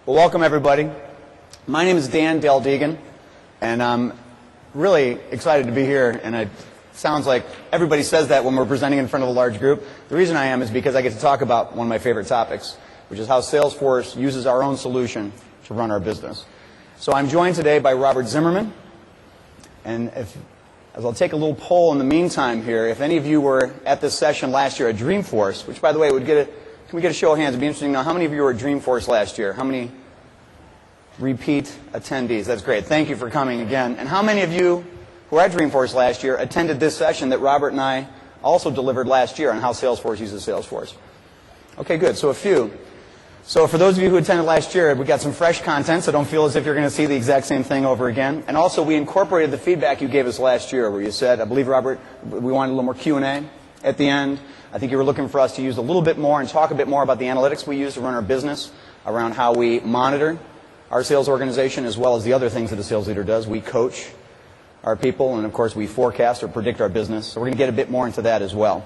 Well, welcome everybody. My name is Dan Deldegan, and I'm really excited to be here, and it sounds like everybody says that when we're presenting in front of a large group. The reason I am is because I get to talk about one of my favorite topics, which is how Salesforce uses our own solution to run our business. So I'm joined today by Robert Zimmerman, and as I'll take a little poll in the meantime here, if any of you were at this session last year at Dreamforce, which by the way, can we get a show of hands? It'd be interesting to know how many of you were at Dreamforce last year? How many repeat attendees? That's great. Thank you for coming again. And how many of you who were at Dreamforce last year attended this session that Robert and I also delivered last year on how Salesforce uses Salesforce? Okay, good. So a few. So for those of you who attended last year, we got some fresh content, so don't feel as if you're going to see the exact same thing over again. And also, we incorporated the feedback you gave us last year, where you said, I believe, Robert, we wanted a little more Q&A at the end. I think you were looking for us to use a little bit more and talk a bit more about the analytics we use to run our business, around how we monitor our sales organization, as well as the other things that a sales leader does. We coach our people, and of course, we forecast or predict our business. So we're going to get a bit more into that as well.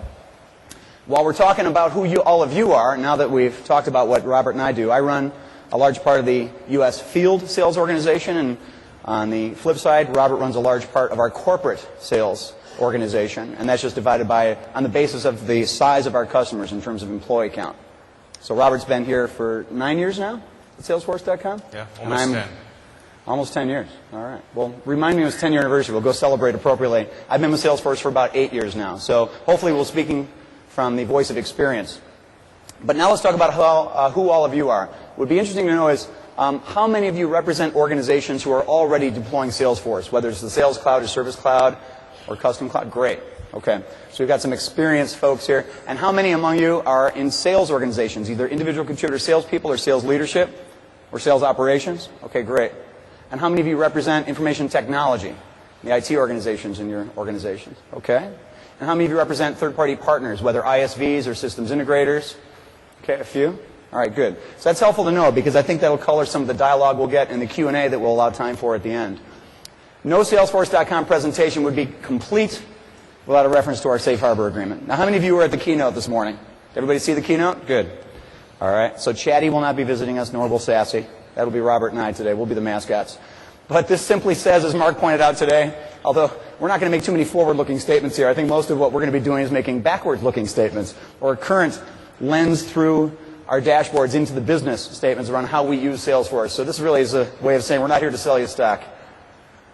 While we're talking about who all of you are, now that we've talked about what Robert and I do, I run a large part of the U.S. field sales organization, and on the flip side, Robert runs a large part of our corporate sales organization, and that's just divided on the basis of the size of our customers in terms of employee count. So Robert's been here for 9 years now at salesforce.com? Yeah, almost 10. Almost 10 years. All right. Well, remind me of his 10-year anniversary. We'll go celebrate appropriately. I've been with Salesforce for about 8 years now, so hopefully we're speaking from the voice of experience. But now let's talk about who all of you are. What would be interesting to know is how many of you represent organizations who are already deploying Salesforce, whether it's the Sales Cloud or Service Cloud or Custom Cloud? Great. Okay. So we've got some experienced folks here. And how many among you are in sales organizations, either individual contributor salespeople or sales leadership or sales operations? Okay, great. And how many of you represent information technology, the IT organizations in your organizations? Okay. And how many of you represent third-party partners, whether ISVs or systems integrators? Okay, a few? All right, good. So that's helpful to know because I think that will color some of the dialogue we'll get in the Q&A that we'll allow time for at the end. No salesforce.com presentation would be complete without a reference to our safe harbor agreement. Now, how many of you were at the keynote this morning? Did everybody see the keynote? Good. All right. So Chatty will not be visiting us, nor will Sassy. That'll be Robert and I today. We'll be the mascots. But this simply says, as Mark pointed out today, although we're not going to make too many forward-looking statements here, I think most of what we're going to be doing is making backward-looking statements or current lens through our dashboards into the business statements around how we use Salesforce. So this really is a way of saying we're not here to sell you stock.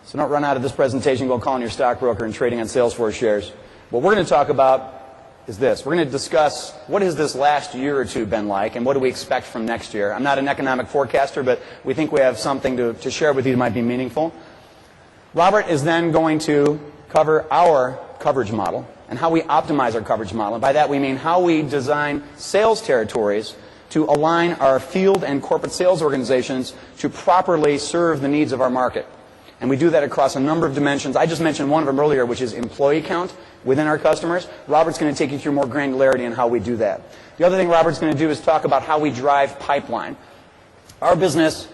So don't run out of this presentation, go calling your stockbroker and trading on Salesforce shares. What we're going to talk about is this. We're going to discuss what has this last year or two been like and what do we expect from next year. I'm not an economic forecaster, but we think we have something to share with you that might be meaningful. Robert is then going to cover our coverage model and how we optimize our coverage model. And by that we mean how we design sales territories to align our field and corporate sales organizations to properly serve the needs of our market. And we do that across a number of dimensions. I just mentioned one of them earlier, which is employee count within our customers. Robert's going to take you through more granularity on how we do that. The other thing Robert's going to do is talk about how we drive pipeline. Our business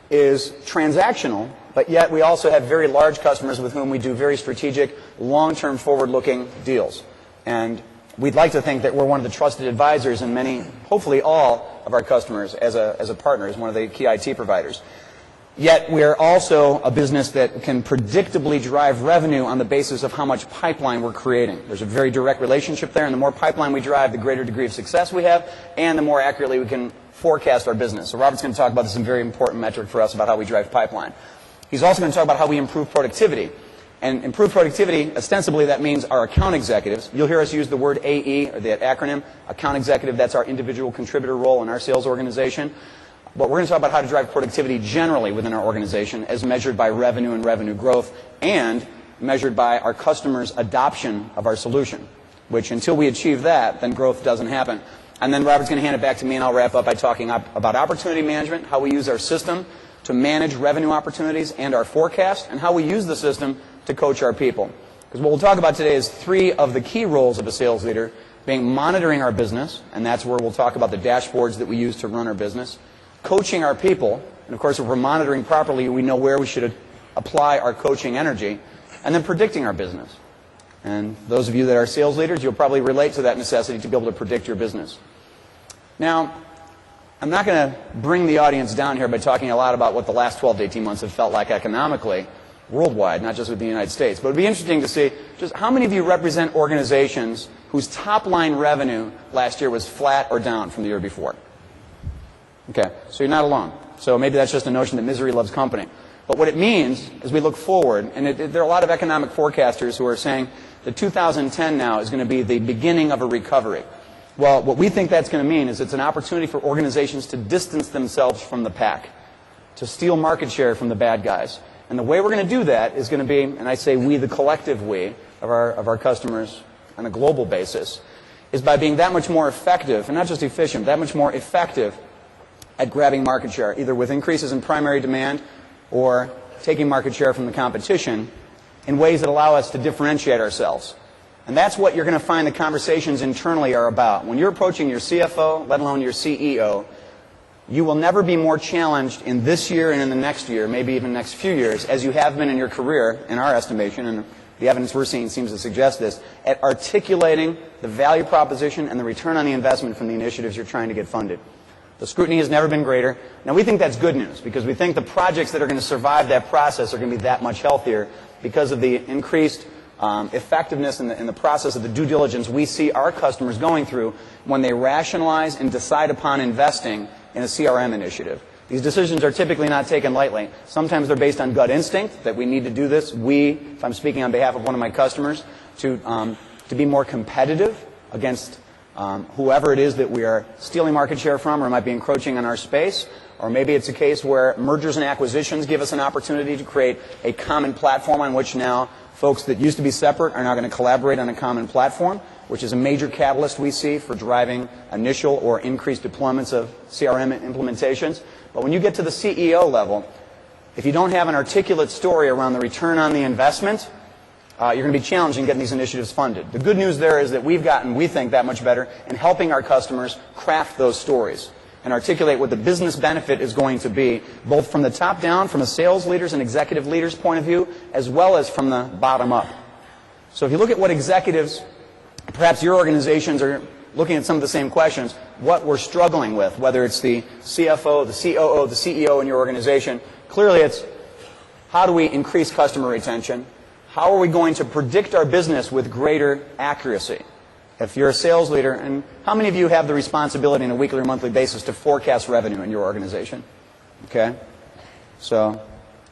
is transactional, but yet we also have very large customers with whom we do very strategic, long-term, forward-looking deals. And we'd like to think that we're one of the trusted advisors in many, hopefully all, of our customers as a partner, as one of the key IT providers. Yet we're also a business that can predictably drive revenue on the basis of how much pipeline we're creating. There's a very direct relationship there, and the more pipeline we drive, the greater degree of success we have, and the more accurately we can forecast our business. So Robert's going to talk about this, a very important metric for us about how we drive pipeline. He's also going to talk about how we improve productivity. And improve productivity, ostensibly, that means our account executives. You'll hear us use the word AE, or that acronym, account executive. That's our individual contributor role in our sales organization. But we're going to talk about how to drive productivity generally within our organization as measured by revenue and revenue growth and measured by our customers' adoption of our solution, which until we achieve that, then growth doesn't happen. And then Robert's going to hand it back to me, and I'll wrap up by talking about opportunity management, how we use our system to manage revenue opportunities and our forecast, and how we use the system to coach our people. Because what we'll talk about today is three of the key roles of a sales leader, being monitoring our business, and that's where we'll talk about the dashboards that we use to run our business, coaching our people, and of course if we're monitoring properly, we know where we should apply our coaching energy, and then predicting our business. And those of you that are sales leaders, you'll probably relate to that necessity to be able to predict your business. Now, I'm not going to bring the audience down here by talking a lot about what the last 12 to 18 months have felt like economically, worldwide, not just with the United States. But it would be interesting to see just how many of you represent organizations whose top-line revenue last year was flat or down from the year before. Okay, so you're not alone. So maybe that's just a notion that misery loves company. But what it means as we look forward, and there are a lot of economic forecasters who are saying that 2010 now is going to be the beginning of a recovery. Well, what we think that's going to mean is it's an opportunity for organizations to distance themselves from the pack, to steal market share from the bad guys. And the way we're going to do that is going to be, and I say we, the collective we, of our customers on a global basis, is by being that much more effective, and not just efficient, that much more effective at grabbing market share, either with increases in primary demand or taking market share from the competition in ways that allow us to differentiate ourselves. And that's what you're going to find the conversations internally are about. When you're approaching your CFO, let alone your CEO, you will never be more challenged in this year and in the next year, maybe even the next few years, as you have been in your career, in our estimation, and the evidence we're seeing seems to suggest this, at articulating the value proposition and the return on the investment from the initiatives you're trying to get funded. The scrutiny has never been greater. Now, we think that's good news because we think the projects that are going to survive that process are going to be that much healthier because of the increased effectiveness in the process of the due diligence we see our customers going through when they rationalize and decide upon investing in a CRM initiative. These decisions are typically not taken lightly. Sometimes they're based on gut instinct, that we need to do this. If I'm speaking on behalf of one of my customers, to be more competitive against whoever it is that we are stealing market share from or might be encroaching on our space. Or maybe it's a case where mergers and acquisitions give us an opportunity to create a common platform on which now folks that used to be separate are now going to collaborate on a common platform, which is a major catalyst we see for driving initial or increased deployments of CRM implementations. But when you get to the CEO level, if you don't have an articulate story around the return on the investment, you're going to be challenged in getting these initiatives funded. The good news there is that we've gotten, we think, that much better in helping our customers craft those stories and articulate what the business benefit is going to be, both from the top down, from a sales leaders and executive leaders point of view, as well as from the bottom up. So if you look at what executives, perhaps your organizations are looking at some of the same questions, what we're struggling with, whether it's the CFO, the COO, the CEO in your organization, clearly it's how do we increase customer retention? How are we going to predict our business with greater accuracy? If you're a sales leader, and how many of you have the responsibility on a weekly or monthly basis to forecast revenue in your organization? Okay? So,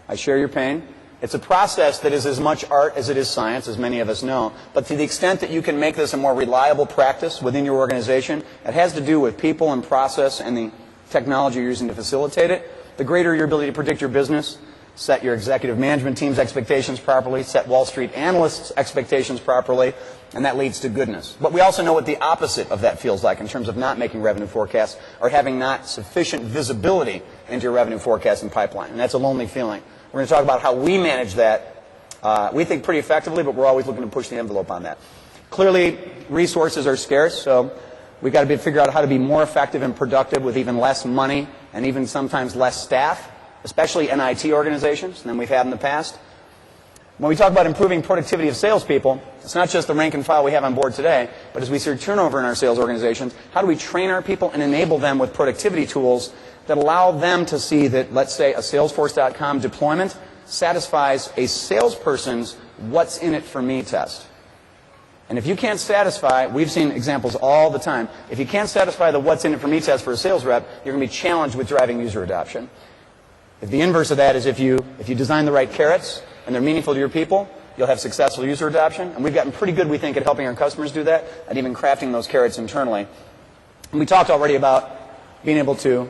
I share your pain. It's a process that is as much art as it is science, as many of us know. But to the extent that you can make this a more reliable practice within your organization, it has to do with people and process and the technology you're using to facilitate it. The greater your ability to predict your business, set your executive management team's expectations properly, set Wall Street analysts' expectations properly, and that leads to goodness. But we also know what the opposite of that feels like in terms of not making revenue forecasts or having not sufficient visibility into your revenue forecast and pipeline. And that's a lonely feeling. We're going to talk about how we manage that, we think pretty effectively, but we're always looking to push the envelope on that. Clearly, resources are scarce, so we've got to figure out how to be more effective and productive with even less money and even sometimes less staff, especially in IT organizations, than we've had in the past. When we talk about improving productivity of salespeople, it's not just the rank and file we have on board today, but as we see turnover in our sales organizations, how do we train our people and enable them with productivity tools that allow them to see that, let's say, a salesforce.com deployment satisfies a salesperson's what's in it for me test. And if you can't satisfy, we've seen examples all the time, if you can't satisfy the what's in it for me test for a sales rep, you're going to be challenged with driving user adoption. If the inverse of that is if you design the right carrots and they're meaningful to your people, you'll have successful user adoption. And we've gotten pretty good, we think, at helping our customers do that and even crafting those carrots internally. And we talked already about being able to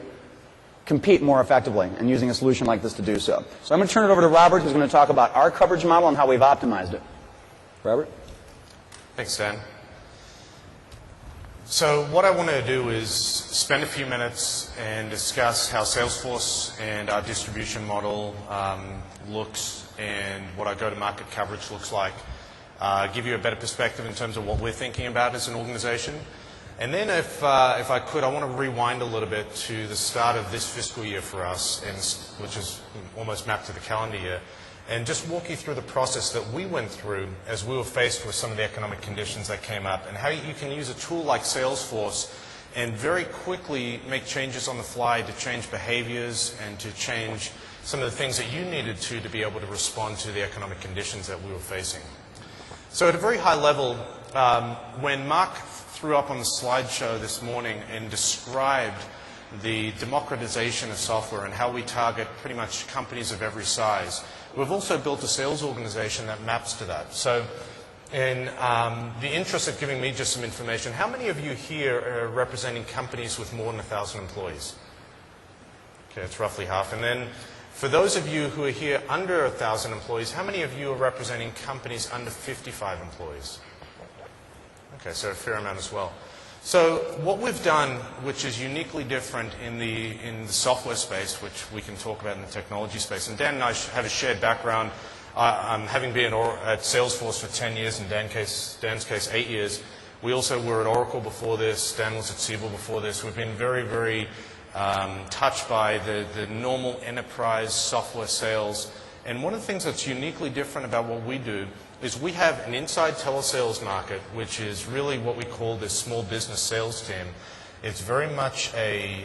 compete more effectively and using a solution like this to do so. So I'm going to turn it over to Robert, who's going to talk about our coverage model and how we've optimized it. Robert? Thanks, Dan. So what I want to do is spend a few minutes and discuss how Salesforce and our distribution model looks and what our go-to-market coverage looks like. Give you a better perspective in terms of what we're thinking about as an organization. And then if I could, I want to rewind a little bit to the start of this fiscal year for us, which is almost mapped to the calendar year, and just walk you through the process that we went through as we were faced with some of the economic conditions that came up and how you can use a tool like Salesforce and very quickly make changes on the fly to change behaviors and to change some of the things that you needed to be able to respond to the economic conditions that we were facing. So at a very high level, when Mark threw up on the slideshow this morning and described the democratization of software and how we target pretty much companies of every size, we've also built a sales organization that maps to that. So in the interest of giving me just some information, how many of you here are representing companies with more than 1,000 employees? Okay, it's roughly half. And then for those of you who are here under 1,000 employees, how many of you are representing companies under 55 employees? Okay, so a fair amount as well. So what we've done, which is uniquely different in the software space, which we can talk about in the technology space, and Dan and I have a shared background, having been at Salesforce for 10 years, in Dan's case 8 years. We also were at Oracle before this. Dan was at Siebel before this. We've been very, very touched by the normal enterprise software sales. And one of the things that's uniquely different about what we do is we have an inside telesales market, which is really what we call this small business sales team. It's very much a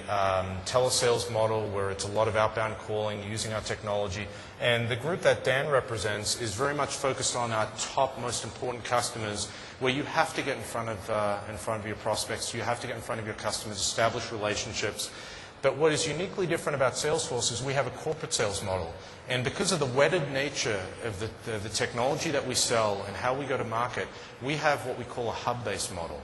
telesales model where it's a lot of outbound calling using our technology. And the group that Dan represents is very much focused on our top most important customers, where you have to get in front of your prospects, you have to get in front of your customers, establish relationships. But what is uniquely different about Salesforce is we have a corporate sales model. And because of the wedded nature of the technology that we sell and how we go to market, we have what we call a hub-based model.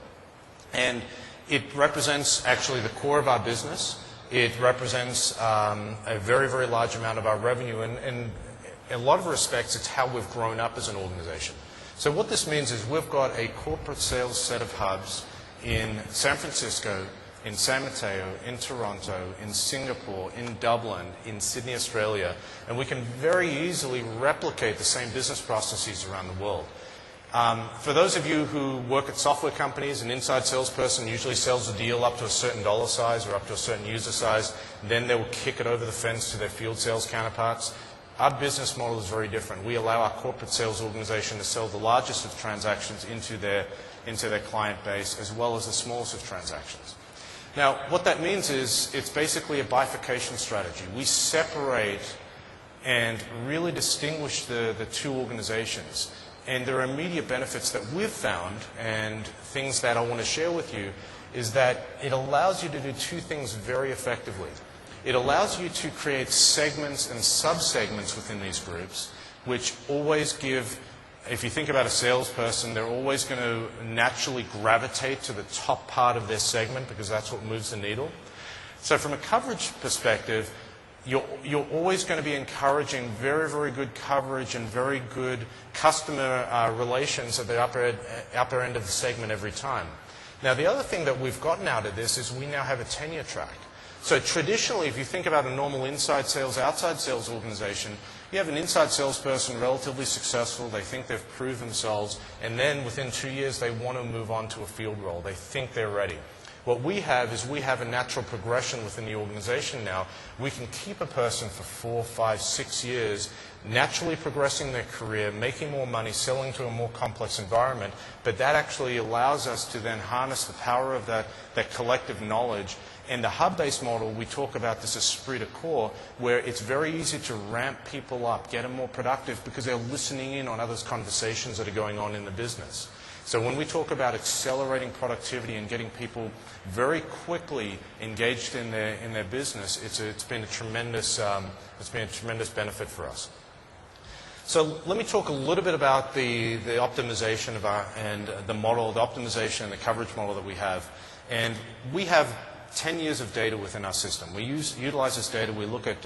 And it represents actually the core of our business. It represents a very, very large amount of our revenue. And in a lot of respects, it's how we've grown up as an organization. So what this means is we've got a corporate sales set of hubs in San Francisco, in San Mateo, in Toronto, in Singapore, in Dublin, in Sydney, Australia, and we can very easily replicate the same business processes around the world. For those of you who work at software companies, an inside salesperson usually sells a deal up to a certain dollar size or up to a certain user size, then they will kick it over the fence to their field sales counterparts. Our business model is very different. We allow our corporate sales organization to sell the largest of transactions into their client base, as well as the smallest of transactions. Now, what that means is it's basically a bifurcation strategy. We separate and really distinguish the two organizations. And there are immediate benefits that we've found, and things that I want to share with you, is that it allows you to do two things very effectively. It allows you to create segments and subsegments within these groups, which always give, if you think about a salesperson, they're always going to naturally gravitate to the top part of their segment because that's what moves the needle. So from a coverage perspective, you're always going to be encouraging very, very good coverage and very good customer relations at the upper end of the segment every time. Now, the other thing that we've gotten out of this is we now have a tenure track. So traditionally, if you think about a normal inside sales, outside sales organization, you have an inside salesperson relatively successful, they think they've proved themselves, and then within 2 years they want to move on to a field role. They think they're ready. What we have is we have a natural progression within the organization now. We can keep a person for 4, 5, 6 years, naturally progressing their career, making more money, selling to a more complex environment, but that actually allows us to then harness the power of that collective knowledge. And the hub-based model, we talk about this esprit de corps, where it's very easy to ramp people up, get them more productive, because they're listening in on others' conversations that are going on in the business. So when we talk about accelerating productivity and getting people very quickly engaged in their business, it's been a tremendous benefit for us. So let me talk a little bit about the optimization of the model, the optimization and the coverage model that we have. And we have 10 years of data within our system. We utilize this data. We look at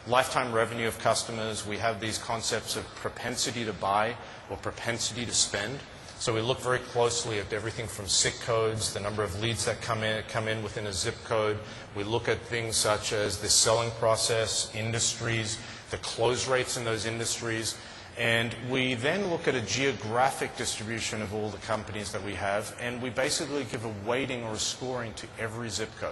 lifetime revenue of customers. We have these concepts of propensity to buy or propensity to spend. So we look very closely at everything from SIC codes, the number of leads that come in within a zip code. We look at things such as the selling process, industries, the close rates in those industries. And we then look at a geographic distribution of all the companies that we have, and we basically give a weighting or a scoring to every zip code.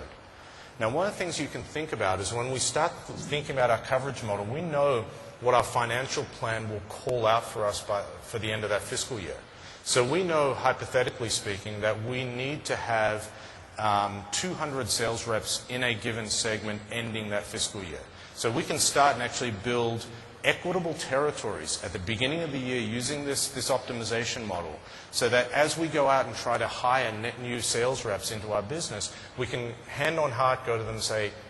Now, one of the things you can think about is when we start thinking about our coverage model, we know what our financial plan will call out for us for the end of that fiscal year. So we know, hypothetically speaking, that we need to have 200 sales reps in a given segment ending that fiscal year. So we can start and actually build equitable territories at the beginning of the year using this optimization model, so that as we go out and try to hire net new sales reps into our business, we can hand on heart go to them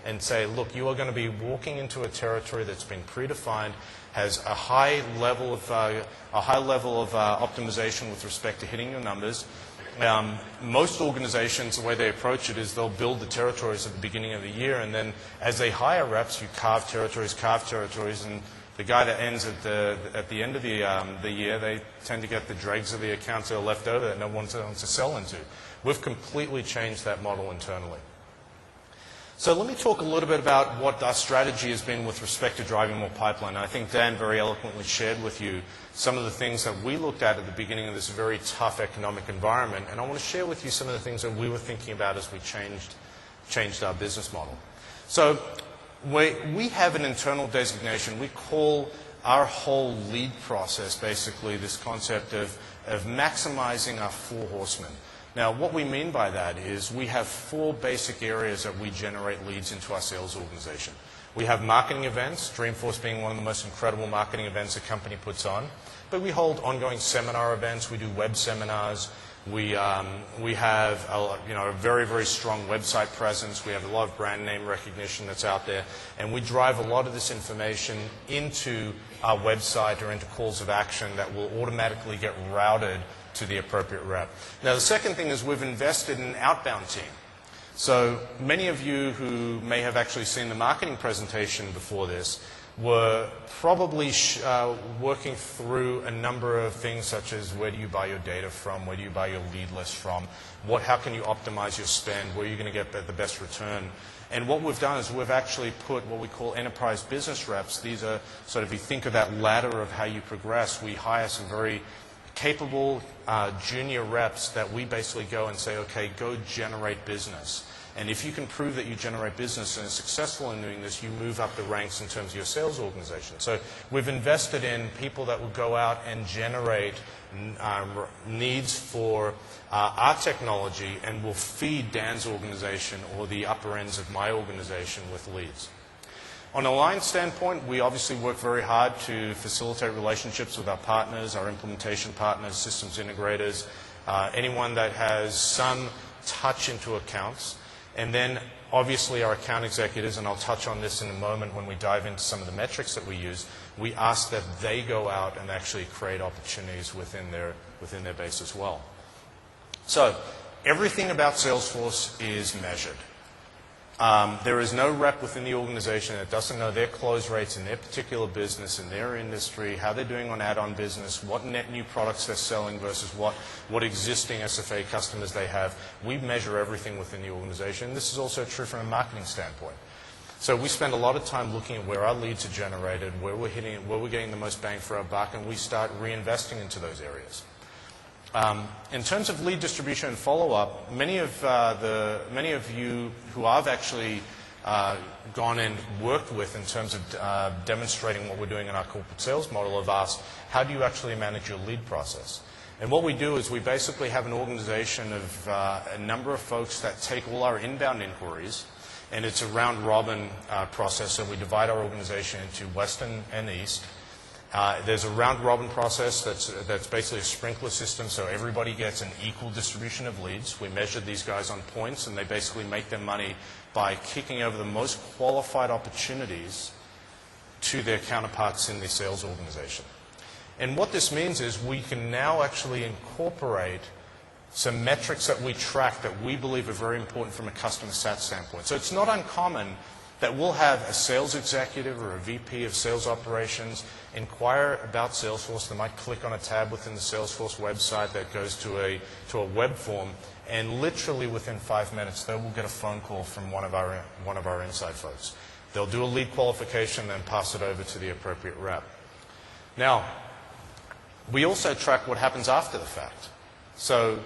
and say, look, you are going to be walking into a territory that's been predefined, has a high level of optimization with respect to hitting your numbers. Most organizations, the way they approach it is they'll build the territories at the beginning of the year, and then as they hire reps, you carve territories, and the guy that ends at the end of the year, they tend to get the dregs of the accounts that are left over that no one wants to sell into. We've completely changed that model internally. So let me talk a little bit about what our strategy has been with respect to driving more pipeline. I think Dan very eloquently shared with you some of the things that we looked at the beginning of this very tough economic environment, and I want to share with you some of the things that we were thinking about as we changed our business model. So we have an internal designation. We call our whole lead process basically this concept of maximizing our 4 horsemen. Now, what we mean by that is we have 4 basic areas that we generate leads into our sales organization. We have marketing events, Dreamforce being one of the most incredible marketing events a company puts on. But we hold ongoing seminar events. We do web seminars. We have a very, very strong website presence. We have a lot of brand name recognition that's out there. And we drive a lot of this information into our website or into calls of action that will automatically get routed to the appropriate rep. Now, the second thing is we've invested in an outbound team. So many of you who may have actually seen the marketing presentation before this were probably working through a number of things such as where do you buy your data from, where do you buy your lead list from, how can you optimize your spend, where are you going to get the best return. And what we've done is we've actually put what we call enterprise business reps. These are sort of, if you think of that ladder of how you progress, we hire some very capable junior reps that we basically go and say, okay, go generate business. And if you can prove that you generate business and are successful in doing this, you move up the ranks in terms of your sales organization. So we've invested in people that will go out and generate needs for our technology and will feed Dan's organization or the upper ends of my organization with leads. On an alliance standpoint, we obviously work very hard to facilitate relationships with our partners, our implementation partners, systems integrators, anyone that has some touch into accounts. And then obviously our account executives, and I'll touch on this in a moment when we dive into some of the metrics that we use, we ask that they go out and actually create opportunities within their base as well. So everything about Salesforce is measured. There is no rep within the organization that doesn't know their close rates in their particular business, in their industry, how they're doing on add-on business, what net new products they're selling versus what existing SFA customers they have. We measure everything within the organization. This is also true from a marketing standpoint. So we spend a lot of time looking at where our leads are generated, where we're getting the most bang for our buck, and we start reinvesting into those areas. In terms of lead distribution and follow-up, many of you who I've actually gone and worked with in terms of demonstrating what we're doing in our corporate sales model have asked, how do you actually manage your lead process? And what we do is we basically have an organization of a number of folks that take all our inbound inquiries, and it's a round-robin process, so we divide our organization into West and East. There's a round-robin process that's basically a sprinkler system, so everybody gets an equal distribution of leads. We measure these guys on points, and they basically make their money by kicking over the most qualified opportunities to their counterparts in the sales organization. And what this means is we can now actually incorporate some metrics that we track that we believe are very important from a customer sat standpoint. So it's not uncommon that we'll have a sales executive or a VP of sales operations inquire about Salesforce. They might click on a tab within the Salesforce website that goes to a web form, and literally within 5 minutes they will get a phone call from one of our inside folks. They'll do a lead qualification and then pass it over to the appropriate rep. Now, we also track what happens after the fact. So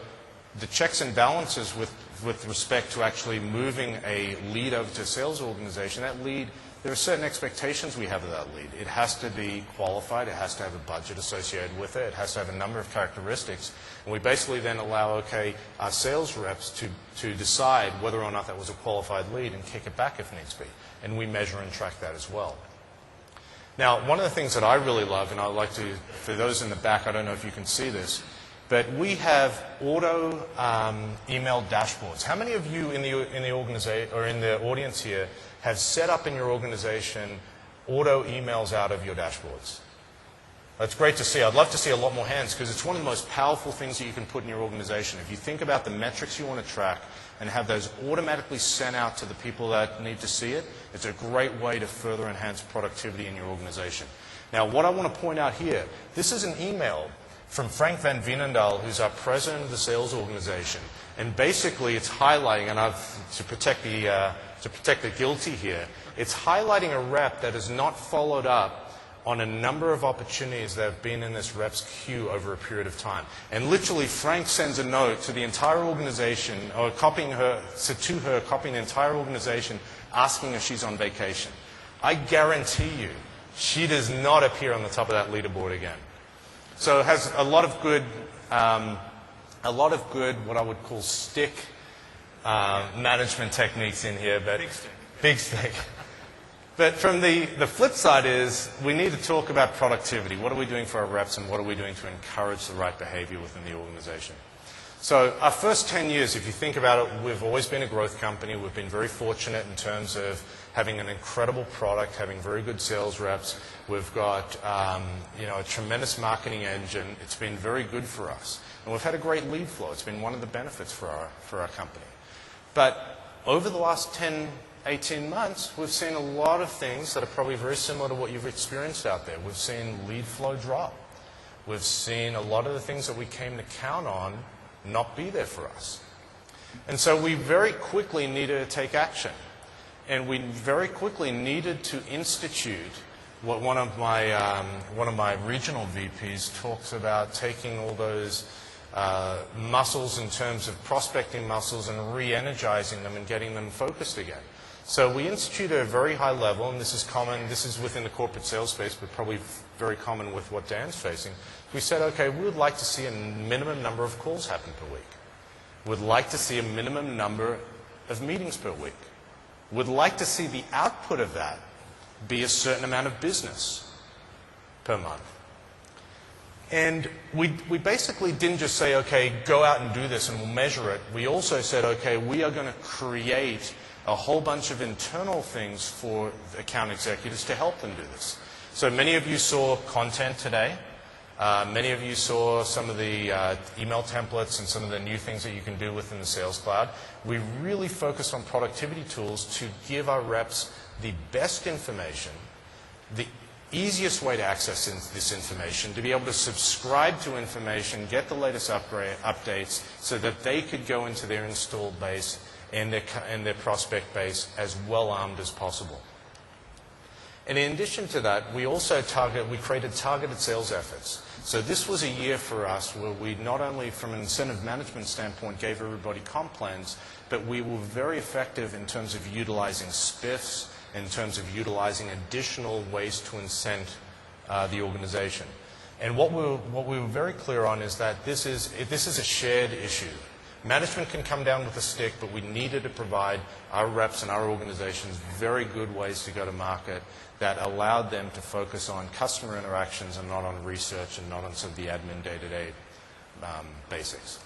the checks and balances with respect to actually moving a lead over to a sales organization, that lead there are certain expectations we have of that lead. It has to be qualified. It has to have a budget associated with it. It has to have a number of characteristics. And we basically then allow, okay, our sales reps to decide whether or not that was a qualified lead and kick it back if needs be. And we measure and track that as well. Now, one of the things that I really love, and I'd like to, for those in the back, I don't know if you can see this, but we have auto email dashboards. How many of you in the organization or in the audience here have set up in your organization auto emails out of your dashboards? That's great to see. I'd love to see a lot more hands because it's one of the most powerful things that you can put in your organization. If you think about the metrics you want to track and have those automatically sent out to the people that need to see it, it's a great way to further enhance productivity in your organization. Now, what I want to point out here, this is an email from Frank Van Veenendaal, who's our president of the sales organization. And basically, it's highlighting, and to protect the guilty here, it's highlighting a rep that has not followed up on a number of opportunities that have been in this rep's queue over a period of time. And literally, Frank sends a note to the entire organization, or copying the entire organization, asking if she's on vacation. I guarantee you, she does not appear on the top of that leaderboard again. So it has a lot of good, what I would call stick management techniques in here. But big stick. But from the flip side is we need to talk about productivity. What are we doing for our reps and what are we doing to encourage the right behavior within the organization? So our first 10 years, if you think about it, we've always been a growth company. We've been very fortunate in terms of having an incredible product, having very good sales reps. We've got a tremendous marketing engine. It's been very good for us. And we've had a great lead flow. It's been one of the benefits for our company. But over the last 10, 18 months, we've seen a lot of things that are probably very similar to what you've experienced out there. We've seen lead flow drop. We've seen a lot of the things that we came to count on not be there for us. And so we very quickly needed to take action. And we very quickly needed to institute what one of my regional VPs talks about, taking all those muscles in terms of prospecting muscles and re-energizing them and getting them focused again. So we instituted at a very high level, and this is common, this is within the corporate sales space, but probably very common with what Dan's facing. We said, okay, we would like to see a minimum number of calls happen per week. We'd like to see a minimum number of meetings per week. We'd like to see the output of that be a certain amount of business per month. And we basically didn't just say, okay, go out and do this and we'll measure it. We also said, okay, we are going to create a whole bunch of internal things for account executives to help them do this. So many of you saw content today. Many of you saw some of the email templates and some of the new things that you can do within the Sales Cloud. We really focused on productivity tools to give our reps the best information, the easiest way to access this information, to be able to subscribe to information, get the latest updates so that they could go into their installed base and their prospect base as well armed as possible. And in addition to that, we created targeted sales efforts. So this was a year for us where we not only from an incentive management standpoint gave everybody comp plans, but we were very effective in terms of utilizing spiffs, in terms of utilizing additional ways to incent the organization. And what we were very clear on is that this is a shared issue. Management can come down with a stick, but we needed to provide our reps and our organizations very good ways to go to market that allowed them to focus on customer interactions and not on research and not on some of the admin day-to-day basics.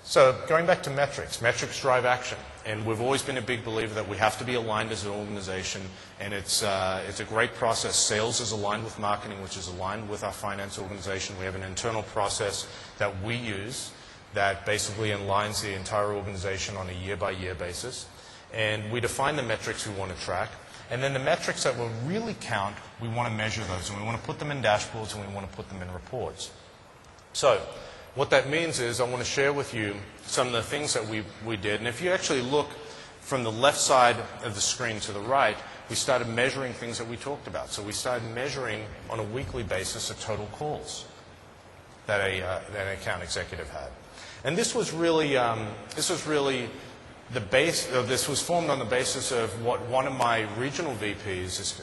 So going back to metrics, metrics drive action. And we've always been a big believer that we have to be aligned as an organization, and it's a great process. Sales is aligned with marketing, which is aligned with our finance organization. We have an internal process that we use that basically aligns the entire organization on a year-by-year basis. And we define the metrics we want to track. And then the metrics that will really count, we want to measure those. And we want to put them in dashboards and we want to put them in reports. So what that means is I want to share with you some of the things that we did. And if you actually look from the left side of the screen to the right, we started measuring things that we talked about. So we started measuring on a weekly basis the total calls that an account executive had. And this was really This was formed on the basis of what one of my regional VPs,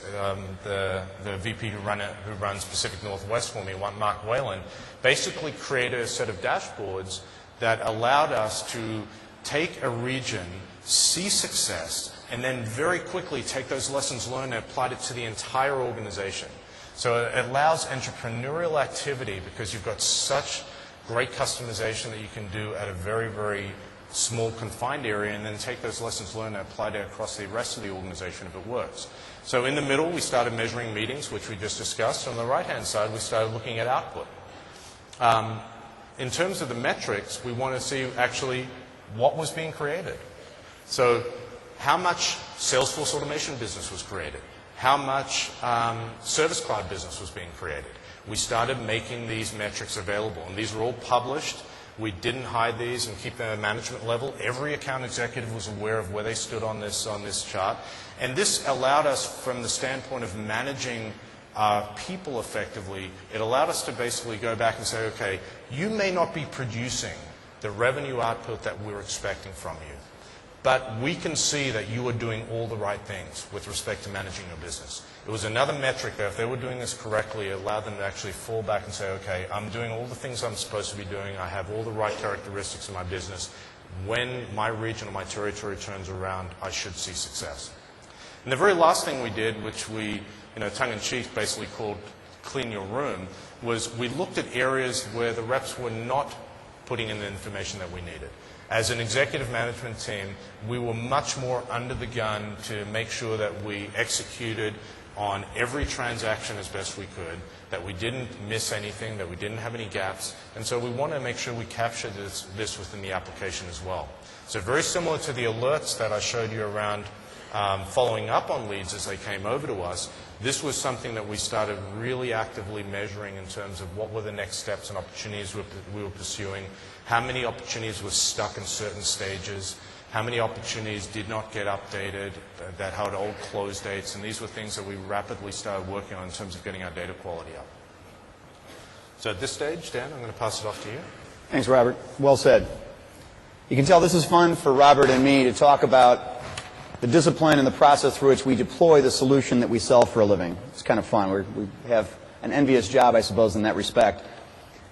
the VP who runs Pacific Northwest for me, Mark Whalen, basically created a set of dashboards that allowed us to take a region, see success, and then very quickly take those lessons learned and apply it to the entire organization. So it allows entrepreneurial activity because you've got such great customization that you can do at a very, very small confined area, and then take those lessons learned and apply it across the rest of the organization if it works. So in the middle, we started measuring meetings, which we just discussed. On the right-hand side, we started looking at output. In terms of the metrics, we want to see actually what was being created. So how much Salesforce automation business was created? How much Service Cloud business was being created? We started making these metrics available, and these were all published. We didn't hide these and keep them at management level. Every account executive was aware of where they stood on this chart. And this allowed us, from the standpoint of managing our people effectively, it allowed us to basically go back and say, okay, you may not be producing the revenue output that we're expecting from you, but we can see that you are doing all the right things with respect to managing your business. It was another metric that if they were doing this correctly, it allowed them to actually fall back and say, okay, I'm doing all the things I'm supposed to be doing. I have all the right characteristics in my business. When my region or my territory turns around, I should see success. And the very last thing we did, which we, tongue-in-cheek basically called clean your room, was we looked at areas where the reps were not putting in the information that we needed. As an executive management team, we were much more under the gun to make sure that we executed on every transaction as best we could, that we didn't miss anything, that we didn't have any gaps. And so we want to make sure we captured this within the application as well. So very similar to the alerts that I showed you around following up on leads as they came over to us, this was something that we started really actively measuring in terms of what were the next steps and opportunities we were pursuing, how many opportunities were stuck in certain stages, how many opportunities did not get updated that had old close dates, and these were things that we rapidly started working on in terms of getting our data quality up. So at this stage, Dan, I'm going to pass it off to you. Thanks, Robert. Well said. You can tell this is fun for Robert and me to talk about the discipline and the process through which we deploy the solution that we sell for a living. It's kind of fun. We have an envious job, I suppose, in that respect.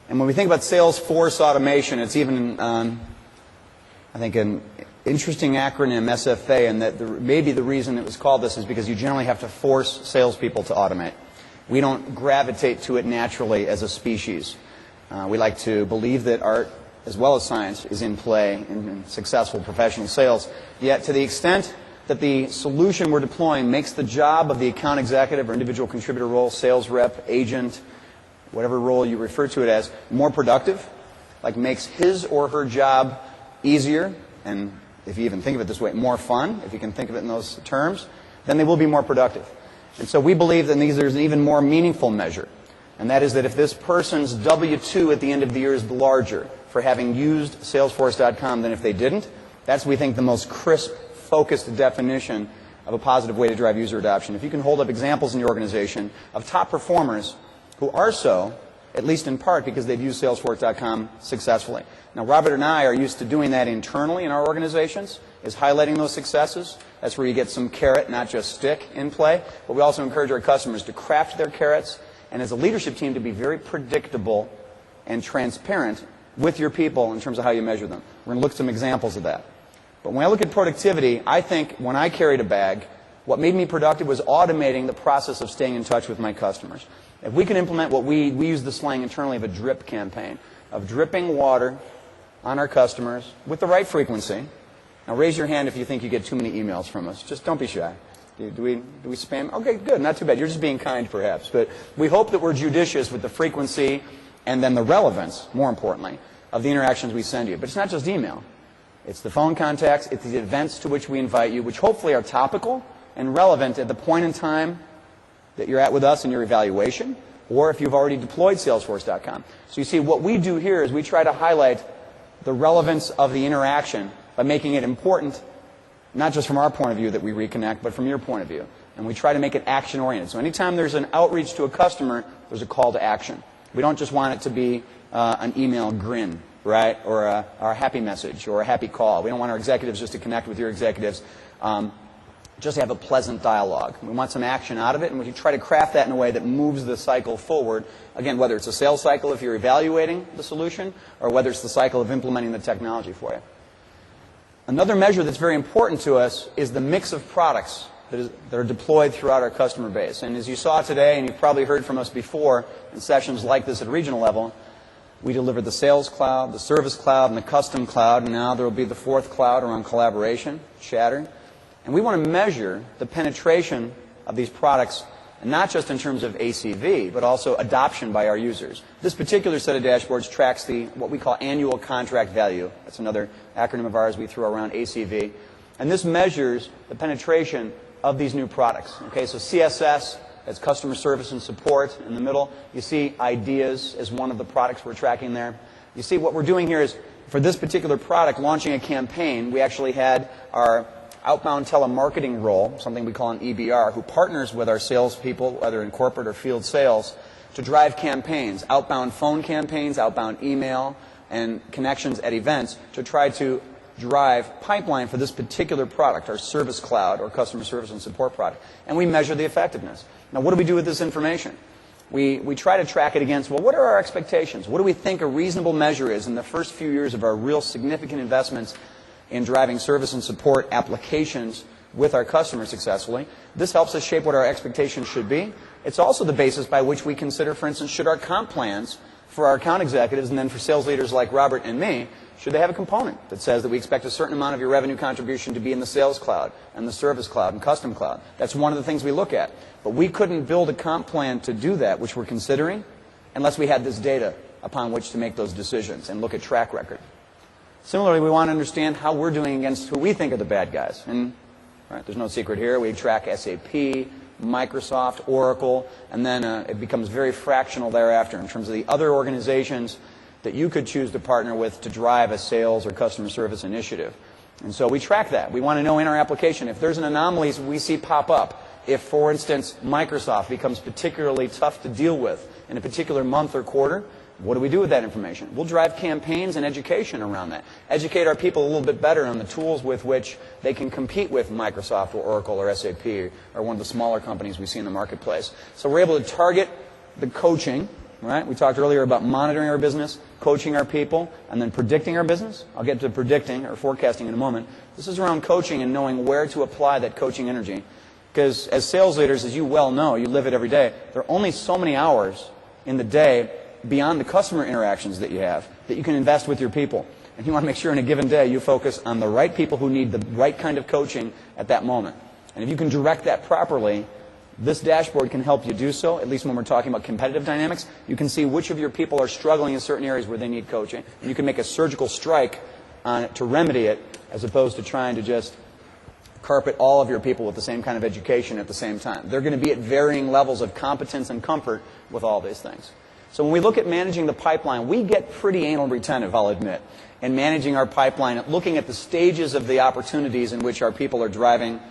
And when we think about Salesforce automation, it's even, I think, an interesting acronym, SFA, and that maybe the reason it was called this is because you generally have to force salespeople to automate. We don't gravitate to it naturally as a species. We like to believe that art, as well as science, is in play in successful professional sales. Yet, to the extent that the solution we're deploying makes the job of the account executive or individual contributor role, sales rep, agent, whatever role you refer to it as, more productive, like makes his or her job easier, and if you even think of it this way, more fun, if you can think of it in those terms, then they will be more productive. And so we believe that there's an even more meaningful measure, and that is that if this person's W-2 at the end of the year is larger for having used salesforce.com than if they didn't, that's, we think, the most crisp, focused definition of a positive way to drive user adoption. If you can hold up examples in your organization of top performers who are so, at least in part because they've used salesforce.com successfully. Now, Robert and I are used to doing that internally in our organizations, is highlighting those successes. That's where you get some carrot, not just stick, in play. But we also encourage our customers to craft their carrots, and as a leadership team to be very predictable and transparent with your people in terms of how you measure them. We're going to look at some examples of that. But when I look at productivity, I think when I carried a bag, what made me productive was automating the process of staying in touch with my customers. If we can implement what we use the slang internally of a drip campaign, of dripping water on our customers with the right frequency. Now raise your hand if you think you get too many emails from us. Just don't be shy. Do we spam? Okay, good. Not too bad. You're just being kind, perhaps. But we hope that we're judicious with the frequency and then the relevance, more importantly, of the interactions we send you. But it's not just email. It's the phone contacts. It's the events to which we invite you, which hopefully are topical and relevant at the point in time that you're at with us in your evaluation, or if you've already deployed salesforce.com. So you see, what we do here is we try to highlight the relevance of the interaction by making it important, not just from our point of view that we reconnect, but from your point of view. And we try to make it action-oriented. So anytime there's an outreach to a customer, there's a call to action. We don't just want it to be an email grin, right? Or a happy message or a happy call. We don't want our executives just to connect with your executives, just to have a pleasant dialogue. We want some action out of it, and we try to craft that in a way that moves the cycle forward. Again, whether it's a sales cycle if you're evaluating the solution, or whether it's the cycle of implementing the technology for you. Another measure that's very important to us is the mix of products that are deployed throughout our customer base. And as you saw today, and you've probably heard from us before in sessions like this at regional level, we delivered the Sales Cloud, the Service Cloud, and the Custom Cloud, and now there will be the fourth cloud around collaboration, Shatter. And we want to measure the penetration of these products, and not just in terms of ACV, but also adoption by our users. This particular set of dashboards tracks what we call annual contract value. That's another acronym of ours we throw around, ACV. And this measures the penetration of these new products. Okay, so CSS, that's customer service and support in the middle. You see ideas as one of the products we're tracking there. You see what we're doing here is, for this particular product, launching a campaign, we actually had our outbound telemarketing role, something we call an EBR, who partners with our salespeople, whether in corporate or field sales, to drive campaigns, outbound phone campaigns, outbound email, and connections at events to try to drive pipeline for this particular product, our Service Cloud or customer service and support product. And we measure the effectiveness. Now, what do we do with this information? We try to track it against, well, what are our expectations? What do we think a reasonable measure is in the first few years of our real significant investments in driving service and support applications with our customers successfully? This helps us shape what our expectations should be. It's also the basis by which we consider, for instance, should our comp plans for our account executives and then for sales leaders like Robert and me, should they have a component that says that we expect a certain amount of your revenue contribution to be in the Sales Cloud and the Service Cloud and Custom Cloud? That's one of the things we look at. But we couldn't build a comp plan to do that, which we're considering, unless we had this data upon which to make those decisions and look at track record. Similarly, we want to understand how we're doing against who we think are the bad guys. And there's no secret here. We track SAP, Microsoft, Oracle, and then it becomes very fractional thereafter in terms of the other organizations that you could choose to partner with to drive a sales or customer service initiative. And so we track that. We want to know in our application if there's an anomaly we see pop up. If, for instance, Microsoft becomes particularly tough to deal with in a particular month or quarter, what do we do with that information? We'll drive campaigns and education around that. Educate our people a little bit better on the tools with which they can compete with Microsoft or Oracle or SAP or one of the smaller companies we see in the marketplace. So we're able to target the coaching, right? We talked earlier about monitoring our business, coaching our people, and then predicting our business. I'll get to predicting or forecasting in a moment. This is around coaching and knowing where to apply that coaching energy. Because as sales leaders, as you well know, you live it every day, there are only so many hours in the day beyond the customer interactions that you have that you can invest with your people. And you want to make sure in a given day you focus on the right people who need the right kind of coaching at that moment. And if you can direct that properly, this dashboard can help you do so, at least when we're talking about competitive dynamics. You can see which of your people are struggling in certain areas where they need coaching. And you can make a surgical strike on it to remedy it, as opposed to trying to just carpet all of your people with the same kind of education at the same time. They're going to be at varying levels of competence and comfort with all these things. So when we look at managing the pipeline, we get pretty anal retentive, I'll admit, in managing our pipeline, looking at the stages of the opportunities in which our people are driving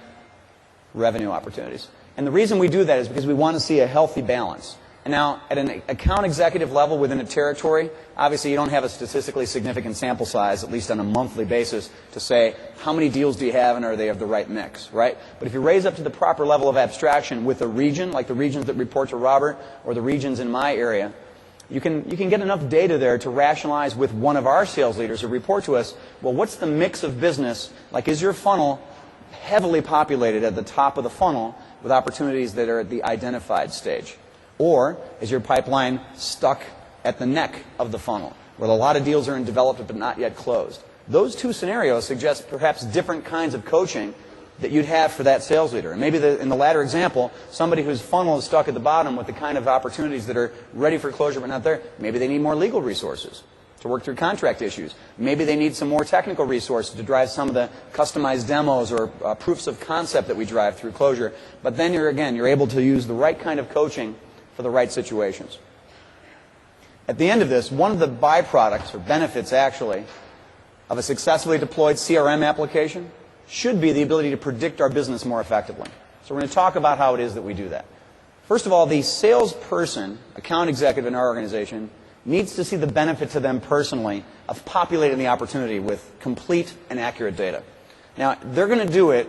revenue opportunities. And the reason we do that is because we want to see a healthy balance. And now, at an account executive level within a territory, obviously you don't have a statistically significant sample size, at least on a monthly basis, to say how many deals do you have and are they of the right mix, right? But if you raise up to the proper level of abstraction with a region, like the regions that report to Robert or the regions in my area, you can get enough data there to rationalize with one of our sales leaders who report to us, well, what's the mix of business? Like, is your funnel heavily populated at the top of the funnel with opportunities that are at the identified stage? Or is your pipeline stuck at the neck of the funnel, where a lot of deals are in development but not yet closed? Those two scenarios suggest perhaps different kinds of coaching that you'd have for that sales leader. And maybe in the latter example, somebody whose funnel is stuck at the bottom with the kind of opportunities that are ready for closure but not there, maybe they need more legal resources to work through contract issues. Maybe they need some more technical resources to drive some of the customized demos or proofs of concept that we drive through closure. But then you're able to use the right kind of coaching for the right situations. At the end of this, one of the byproducts or benefits actually of a successfully deployed CRM application should be the ability to predict our business more effectively. So we're going to talk about how it is that we do that. First of all, the salesperson, account executive in our organization, needs to see the benefit to them personally of populating the opportunity with complete and accurate data. Now, they're going to do it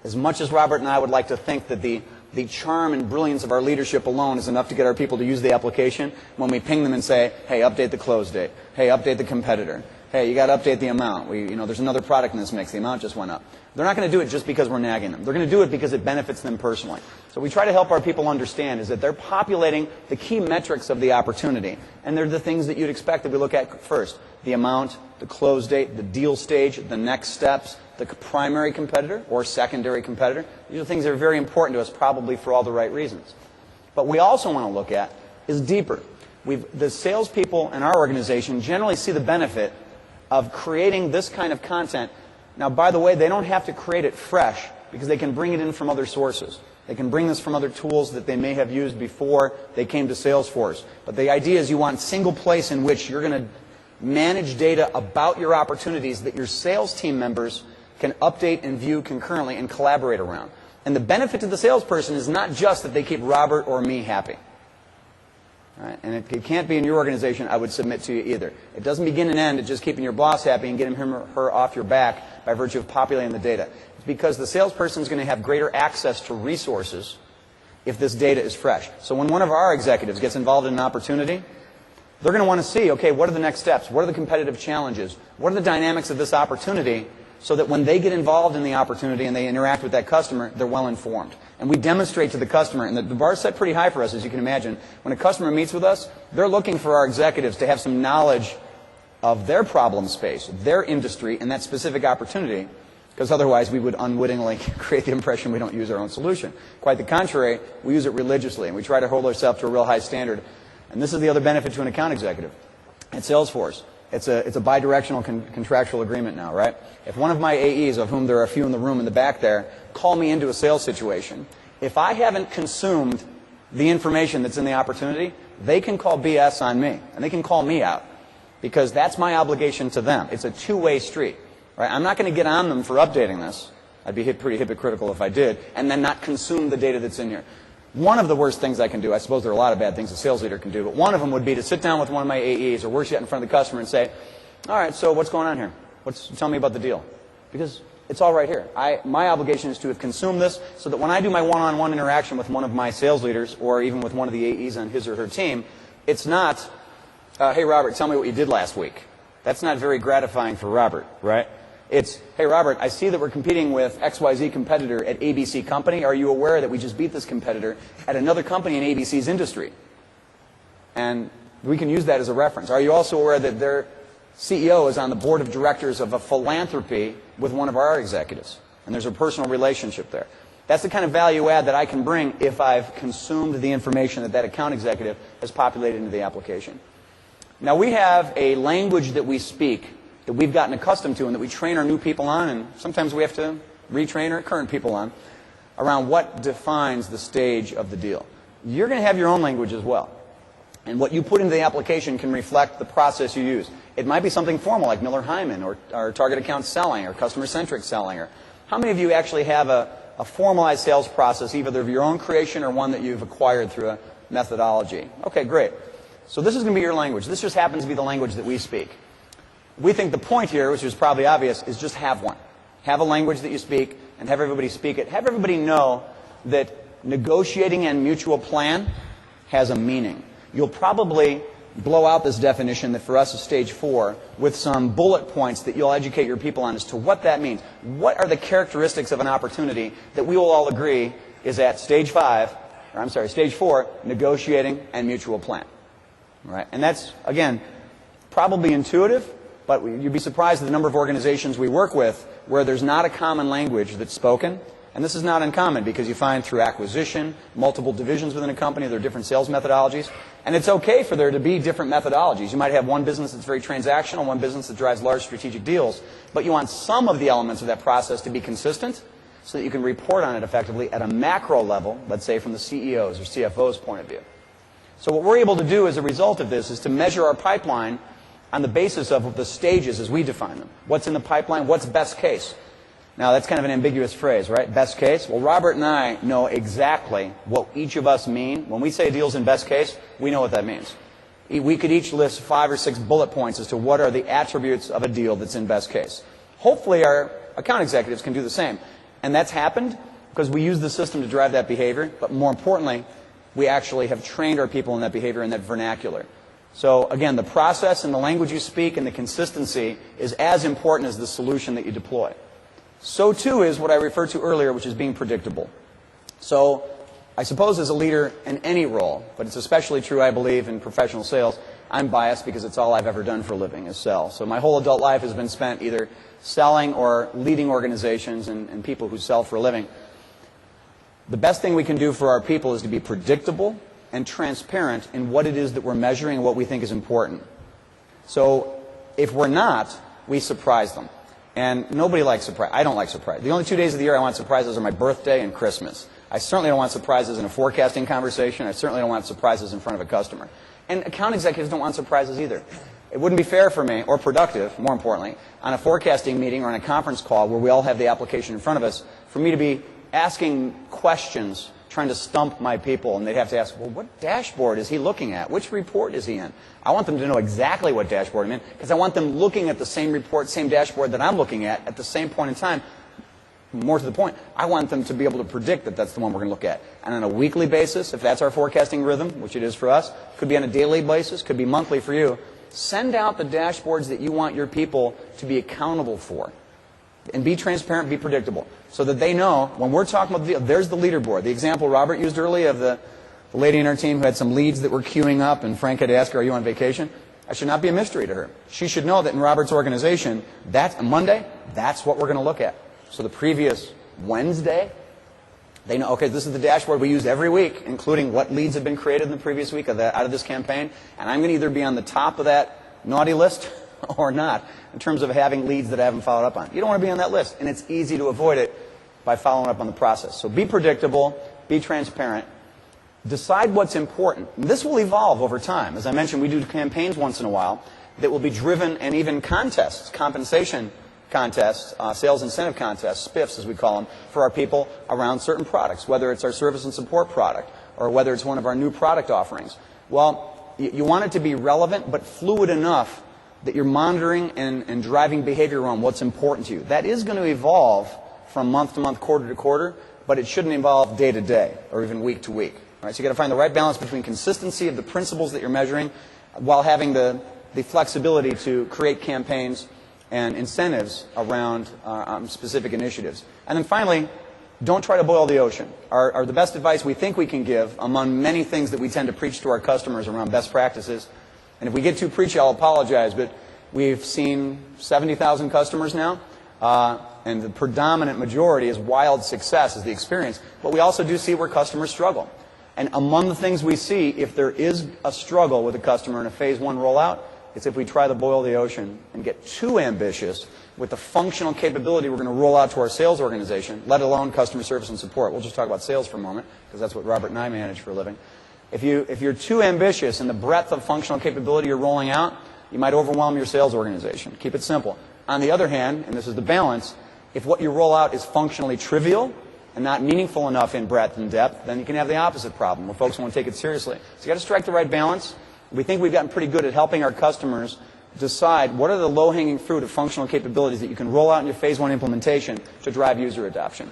as much as Robert and I would like to think that the charm and brilliance of our leadership alone is enough to get our people to use the application. When we ping them and say, hey, update the close date. Hey, update the competitor. Hey, you got to update the amount. There's another product in this mix. The amount just went up. They're not going to do it just because we're nagging them. They're going to do it because it benefits them personally. So we try to help our people understand is that they're populating the key metrics of the opportunity. And they're the things that you'd expect that we look at first. The amount, the close date, the deal stage, the next steps, the primary competitor or secondary competitor. These are things that are very important to us, probably for all the right reasons. But we also want to look at is deeper. The salespeople in our organization generally see the benefit of creating this kind of content. Now, by the way, they don't have to create it fresh because they can bring it in from other sources. They can bring this from other tools that they may have used before they came to Salesforce. But the idea is you want a single place in which you're going to manage data about your opportunities that your sales team members can update and view concurrently and collaborate around. And the benefit to the salesperson is not just that they keep Robert or me happy. Right? And it can't be in your organization, I would submit to you either. It doesn't begin and end at just keeping your boss happy and getting him or her off your back by virtue of populating the data. It's because the salesperson is going to have greater access to resources if this data is fresh. So when one of our executives gets involved in an opportunity, they're going to want to see, okay, what are the next steps? What are the competitive challenges? What are the dynamics of this opportunity? So that when they get involved in the opportunity and they interact with that customer, they're well informed. And we demonstrate to the customer, and the bar is set pretty high for us, as you can imagine. When a customer meets with us, they're looking for our executives to have some knowledge of their problem space, their industry, and that specific opportunity, because otherwise we would unwittingly create the impression we don't use our own solution. Quite the contrary, we use it religiously, and we try to hold ourselves to a real high standard. And this is the other benefit to an account executive at Salesforce. It's a bidirectional contractual agreement now, right? If one of my AEs, of whom there are a few in the room in the back there, call me into a sales situation, if I haven't consumed the information that's in the opportunity, they can call BS on me, and they can call me out, because that's my obligation to them. It's a two-way street, right? I'm not going to get on them for updating this. I'd be pretty hypocritical if I did, and then not consume the data that's in here. One of the worst things I can do, I suppose there are a lot of bad things a sales leader can do, but one of them would be to sit down with one of my AEs, or worse yet, in front of the customer and say, all right, so what's going on here? Tell me about the deal. Because it's all right here. My obligation is to have consumed this so that when I do my one-on-one interaction with one of my sales leaders, or even with one of the AEs on his or her team, it's not, hey, Robert, tell me what you did last week. That's not very gratifying for Robert, right? It's, hey, Robert, I see that we're competing with XYZ competitor at ABC company. Are you aware that we just beat this competitor at another company in ABC's industry? And we can use that as a reference. Are you also aware that their CEO is on the board of directors of a philanthropy with one of our executives? And there's a personal relationship there. That's the kind of value add that I can bring if I've consumed the information that that account executive has populated into the application. Now, we have a language that we speak that we've gotten accustomed to and that we train our new people on, and sometimes we have to retrain our current people on, around what defines the stage of the deal. You're going to have your own language as well. And what you put into the application can reflect the process you use. It might be something formal like Miller-Hyman or target account selling or customer-centric selling. Or how many of you actually have a formalized sales process, either of your own creation or one that you've acquired through a methodology? Okay, great. So this is going to be your language. This just happens to be the language that we speak. We think the point here, which is probably obvious, is just have one. Have a language that you speak and have everybody speak it. Have everybody know that negotiating and mutual plan has a meaning. You'll probably blow out this definition that for us is stage 4 with some bullet points that you'll educate your people on as to what that means. What are the characteristics of an opportunity that we will all agree is at stage 4, negotiating and mutual plan. Right? And that's, again, probably intuitive. But you'd be surprised at the number of organizations we work with where there's not a common language that's spoken. And this is not uncommon because you find through acquisition, multiple divisions within a company, there are different sales methodologies. And it's okay for there to be different methodologies. You might have one business that's very transactional, one business that drives large strategic deals. But you want some of the elements of that process to be consistent so that you can report on it effectively at a macro level, let's say from the CEO's or CFO's point of view. So what we're able to do as a result of this is to measure our pipeline on the basis of the stages as we define them. What's in the pipeline? What's best case? Now, that's kind of an ambiguous phrase, right? Best case? Well, Robert and I know exactly what each of us mean. When we say deals in best case, we know what that means. We could each list 5 or 6 bullet points as to what are the attributes of a deal that's in best case. Hopefully our account executives can do the same. And that's happened because we use the system to drive that behavior, but more importantly, we actually have trained our people in that behavior, in that vernacular. So again, the process and the language you speak and the consistency is as important as the solution that you deploy. So too is what I referred to earlier, which is being predictable. So I suppose as a leader in any role, but it's especially true, I believe, in professional sales, I'm biased because it's all I've ever done for a living is sell. So my whole adult life has been spent either selling or leading organizations and people who sell for a living. The best thing we can do for our people is to be predictable and transparent in what it is that we're measuring and what we think is important. So if we're not, we surprise them. And nobody likes surprise. I don't like surprise. The only 2 days of the year I want surprises are my birthday and Christmas. I certainly don't want surprises in a forecasting conversation. I certainly don't want surprises in front of a customer. And account executives don't want surprises either. It wouldn't be fair for me, or productive, more importantly, on a forecasting meeting or on a conference call where we all have the application in front of us, for me to be asking questions, trying to stump my people, and they'd have to ask, well, what dashboard is he looking at? Which report is he in? I want them to know exactly what dashboard I'm in, because I want them looking at the same report, same dashboard that I'm looking at the same point in time. More to the point, I want them to be able to predict that that's the one we're going to look at. And on a weekly basis, if that's our forecasting rhythm, which it is for us, could be on a daily basis, could be monthly for you, send out the dashboards that you want your people to be accountable for. And be transparent, be predictable, so that they know when we're talking about the deal, there's the leaderboard. The example Robert used earlier of the lady in our team who had some leads that were queuing up, and Frank had to ask her, are you on vacation? That should not be a mystery to her. She should know that in Robert's organization, that's Monday, that's what we're going to look at. So the previous Wednesday, they know, okay, this is the dashboard we use every week, including what leads have been created in the previous week out of this campaign, and I'm going to either be on the top of that naughty list or not, in terms of having leads that I haven't followed up on. You don't want to be on that list, and it's easy to avoid it by following up on the process. So be predictable, be transparent, decide what's important. And this will evolve over time. As I mentioned, we do campaigns once in a while that will be driven, and even contests, compensation contests, sales incentive contests, spiffs as we call them, for our people around certain products, whether it's our service and support product or whether it's one of our new product offerings. Well, you want it to be relevant but fluid enough that you're monitoring and driving behavior around what's important to you. That is going to evolve from month to month, quarter to quarter, but it shouldn't evolve day to day or even week to week. All right, so you've got to find the right balance between consistency of the principles that you're measuring while having the flexibility to create campaigns and incentives around specific initiatives. And then finally, don't try to boil the ocean. The best advice we think we can give among many things that we tend to preach to our customers around best practices. And if we get too preachy, I'll apologize, but we've seen 70,000 customers now, and the predominant majority is wild success is the experience. But we also do see where customers struggle. And among the things we see, if there is a struggle with a customer in a phase 1 rollout, it's if we try to boil the ocean and get too ambitious with the functional capability we're going to roll out to our sales organization, let alone customer service and support. We'll just talk about sales for a moment, because that's what Robert and I manage for a living. If you're too ambitious in the breadth of functional capability you're rolling out, you might overwhelm your sales organization. Keep it simple. On the other hand, and this is the balance, if what you roll out is functionally trivial and not meaningful enough in breadth and depth, then you can have the opposite problem, where folks won't take it seriously. So you've got to strike the right balance. We think we've gotten pretty good at helping our customers decide what are the low-hanging fruit of functional capabilities that you can roll out in your phase 1 implementation to drive user adoption.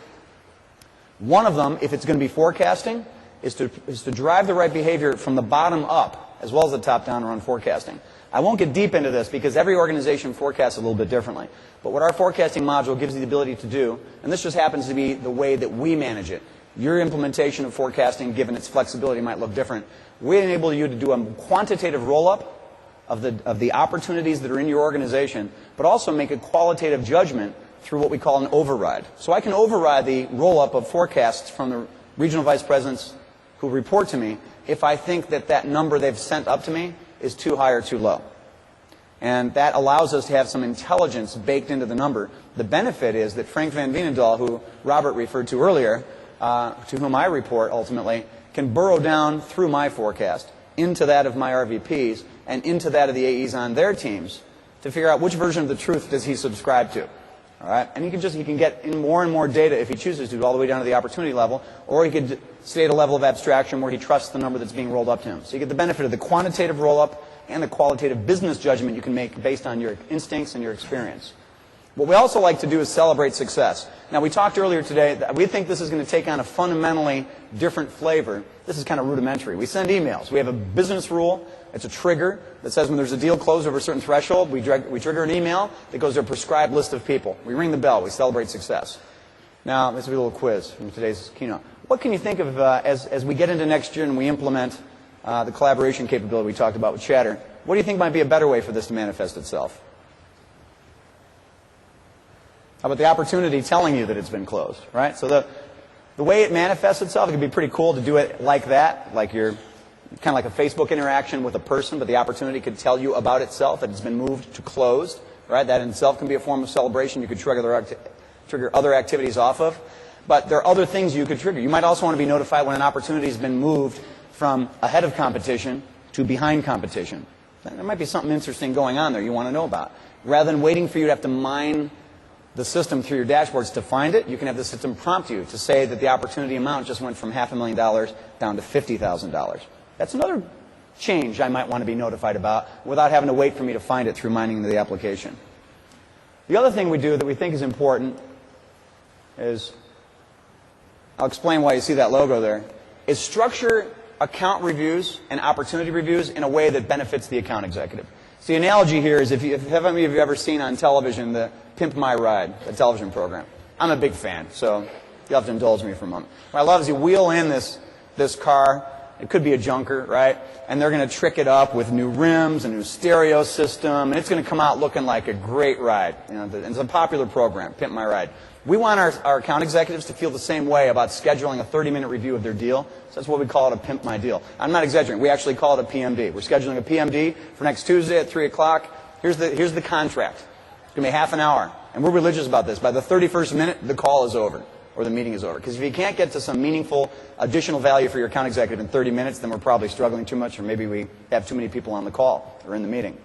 One of them, if it's going to be forecasting, is to drive the right behavior from the bottom up, as well as the top down around forecasting. I won't get deep into this because every organization forecasts a little bit differently. But what our forecasting module gives you the ability to do, and this just happens to be the way that we manage it, your implementation of forecasting, given its flexibility, might look different. We enable you to do a quantitative roll-up of the opportunities that are in your organization, but also make a qualitative judgment through what we call an override. So I can override the roll-up of forecasts from the regional vice presidents who report to me if I think that that number they've sent up to me is too high or too low. And that allows us to have some intelligence baked into the number. The benefit is that Frank Van Veenendaal, who Robert referred to earlier, to whom I report ultimately, can burrow down through my forecast into that of my RVPs and into that of the AEs on their teams to figure out which version of the truth does he subscribe to. All right? And he can get in more and more data if he chooses to, all the way down to the opportunity level, or he could stay at a level of abstraction where he trusts the number that's being rolled up to him. So you get the benefit of the quantitative roll-up and the qualitative business judgment you can make based on your instincts and your experience. What we also like to do is celebrate success. Now, we talked earlier today that we think this is going to take on a fundamentally different flavor. This is kind of rudimentary. We send emails. We have a business rule. It's a trigger that says when there's a deal closed over a certain threshold, we trigger an email that goes to a prescribed list of people. We ring the bell. We celebrate success. Now, this will be a little quiz from today's keynote. What can you think of as we get into next year and we implement the collaboration capability we talked about with Chatter? What do you think might be a better way for this to manifest itself? How about the opportunity telling you that it's been closed, right? So the way it manifests itself, it can be pretty cool to do it like that, like you're kind of like a Facebook interaction with a person, but the opportunity could tell you about itself, that it's been moved to closed, right? That in itself can be a form of celebration you could trigger other activities off of. But there are other things you could trigger. You might also want to be notified when an opportunity has been moved from ahead of competition to behind competition. There might be something interesting going on there you want to know about. Rather than waiting for you to have to mine the system through your dashboards to find it, you can have the system prompt you to say that the opportunity amount just went from $500,000 down to $50,000. That's another change I might want to be notified about without having to wait for me to find it through mining the application. The other thing we do that we think is important is, I'll explain why you see that logo there, is structure account reviews and opportunity reviews in a way that benefits the account executive. So the analogy here is, have any of you ever seen on television the Pimp My Ride, the television program? I'm a big fan, so you'll have to indulge me for a moment. What I love is you wheel in this car. It could be a junker, right? And they're going to trick it up with new rims, a new stereo system, and it's going to come out looking like a great ride. You know, it's a popular program, Pimp My Ride. We want our account executives to feel the same way about scheduling a 30-minute review of their deal. So that's what we call it, a Pimp My Deal. I'm not exaggerating. We actually call it a PMD. We're scheduling a PMD for next Tuesday at 3 o'clock. Here's the contract. It's going to be half an hour. And we're religious about this. By the 31st minute, the call is over, or the meeting is over. Because if you can't get to some meaningful additional value for your account executive in 30 minutes, then we're probably struggling too much, or maybe we have too many people on the call or in the meeting.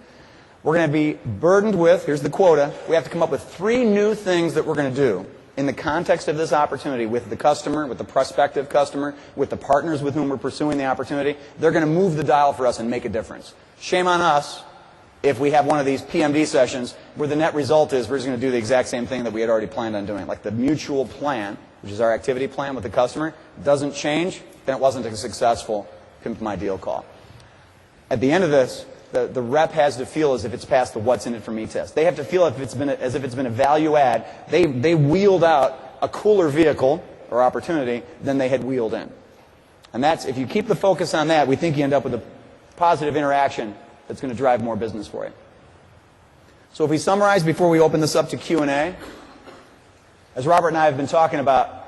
We're going to be burdened with, here's the quota, we have to come up with 3 new things that we're going to do in the context of this opportunity with the customer, with the prospective customer, with the partners with whom we're pursuing the opportunity. They're going to move the dial for us and make a difference. Shame on us if we have one of these PMD sessions where the net result is we're just going to do the exact same thing that we had already planned on doing. Like the mutual plan, which is our activity plan with the customer, doesn't change, then it wasn't a successful Pimp My Deal call. At the end of this, the rep has to feel as if it's passed the what's in it for me test. They have to feel as if it's been a value add. They wheeled out a cooler vehicle or opportunity than they had wheeled in. And that's, if you keep the focus on that, we think you end up with a positive interaction that's going to drive more business for you. So if we summarize before we open this up to Q&A, as Robert and I have been talking about,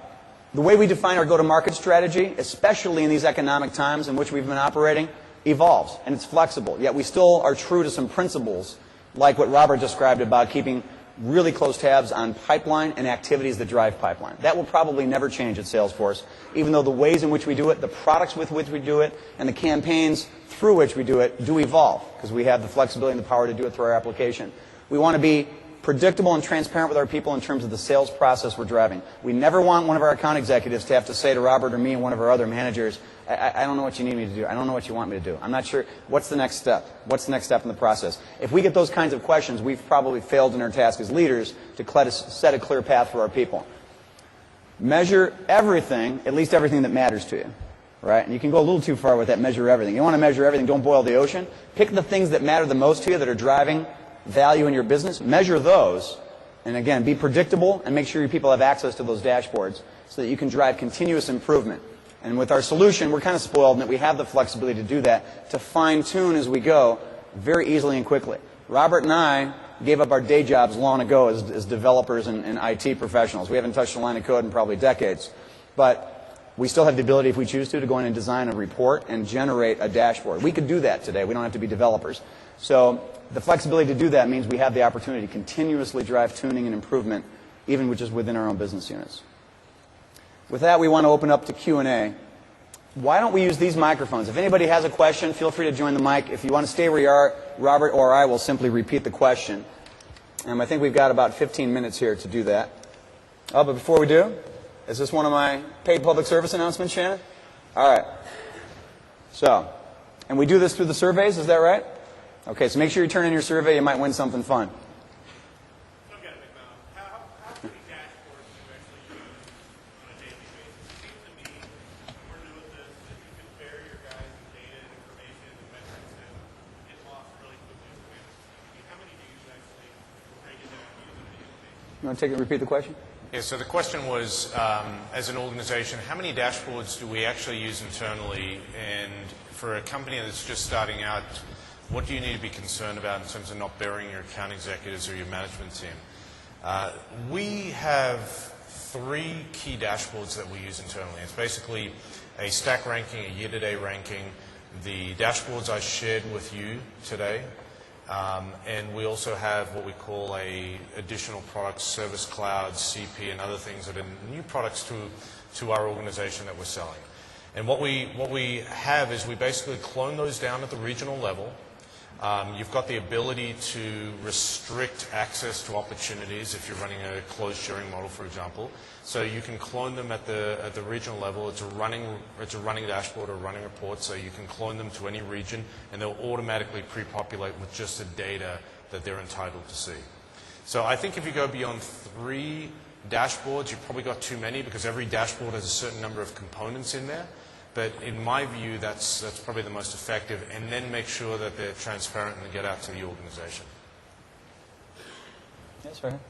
the way we define our go-to-market strategy, especially in these economic times in which we've been operating, evolves, and it's flexible. Yet we still are true to some principles, like what Robert described about keeping really close tabs on pipeline and activities that drive pipeline. That will probably never change at Salesforce, even though the ways in which we do it, the products with which we do it, and the campaigns through which we do it do evolve, because we have the flexibility and the power to do it through our application. We want to be predictable and transparent with our people in terms of the sales process we're driving. We never want one of our account executives to have to say to Robert or me and one of our other managers, I don't know what you need me to do. I don't know what you want me to do. I'm not sure. What's the next step? What's the next step in the process? If we get those kinds of questions, we've probably failed in our task as leaders to set a clear path for our people. Measure everything, at least everything that matters to you. Right? And you can go a little too far with that measure everything. You want to measure everything, don't boil the ocean. Pick the things that matter the most to you, that are driving value in your business. Measure those. And again, be predictable and make sure your people have access to those dashboards so that you can drive continuous improvement. And with our solution, we're kind of spoiled in that we have the flexibility to do that, to fine-tune as we go very easily and quickly. Robert and I gave up our day jobs long ago as developers and IT professionals. We haven't touched a line of code in probably decades. But we still have the ability, if we choose to go in and design a report and generate a dashboard. We could do that today. We don't have to be developers. So the flexibility to do that means we have the opportunity to continuously drive tuning and improvement, even just within our own business units. With that, we want to open up to Q&A. Why don't we use these microphones? If anybody has a question, feel free to join the mic. If you want to stay where you are, Robert or I will simply repeat the question. I think we've got about 15 minutes here to do that. Oh, but before we do, is this one of my paid public service announcements, Shannon? All right. So, and we do this through the surveys, is that right? Okay, so make sure you turn in your survey. You might win something fun. So I've got a big mouth. How many dashboards do you actually use on a daily basis? It seems to me, when we're new at this, that you can bury your guys' data and information and metrics and get lost really quickly in the management. I mean, how many do you actually break it down and use on a daily basis? You want to repeat the question? Yeah, so the question was, as an organization, how many dashboards do we actually use internally? And for a company that's just starting out, what do you need to be concerned about in terms of not burying your account executives or your management team? We have 3 key dashboards that we use internally. It's basically a stack ranking, a year-to-date ranking, the dashboards I shared with you today, and we also have what we call a additional products, Service Cloud, CP, and other things that are new products to our organization that we're selling. And what we have is we basically clone those down at the regional level. You've got the ability to restrict access to opportunities if you're running a closed sharing model, for example. So you can clone them at the regional level. It's a running dashboard or running report, so you can clone them to any region, and they'll automatically pre-populate with just the data that they're entitled to see. So I think if you go beyond 3 dashboards, you've probably got too many because every dashboard has a certain number of components in there. But in my view, that's probably the most effective, and then make sure that they're transparent and get out to the organization. Yes, sir.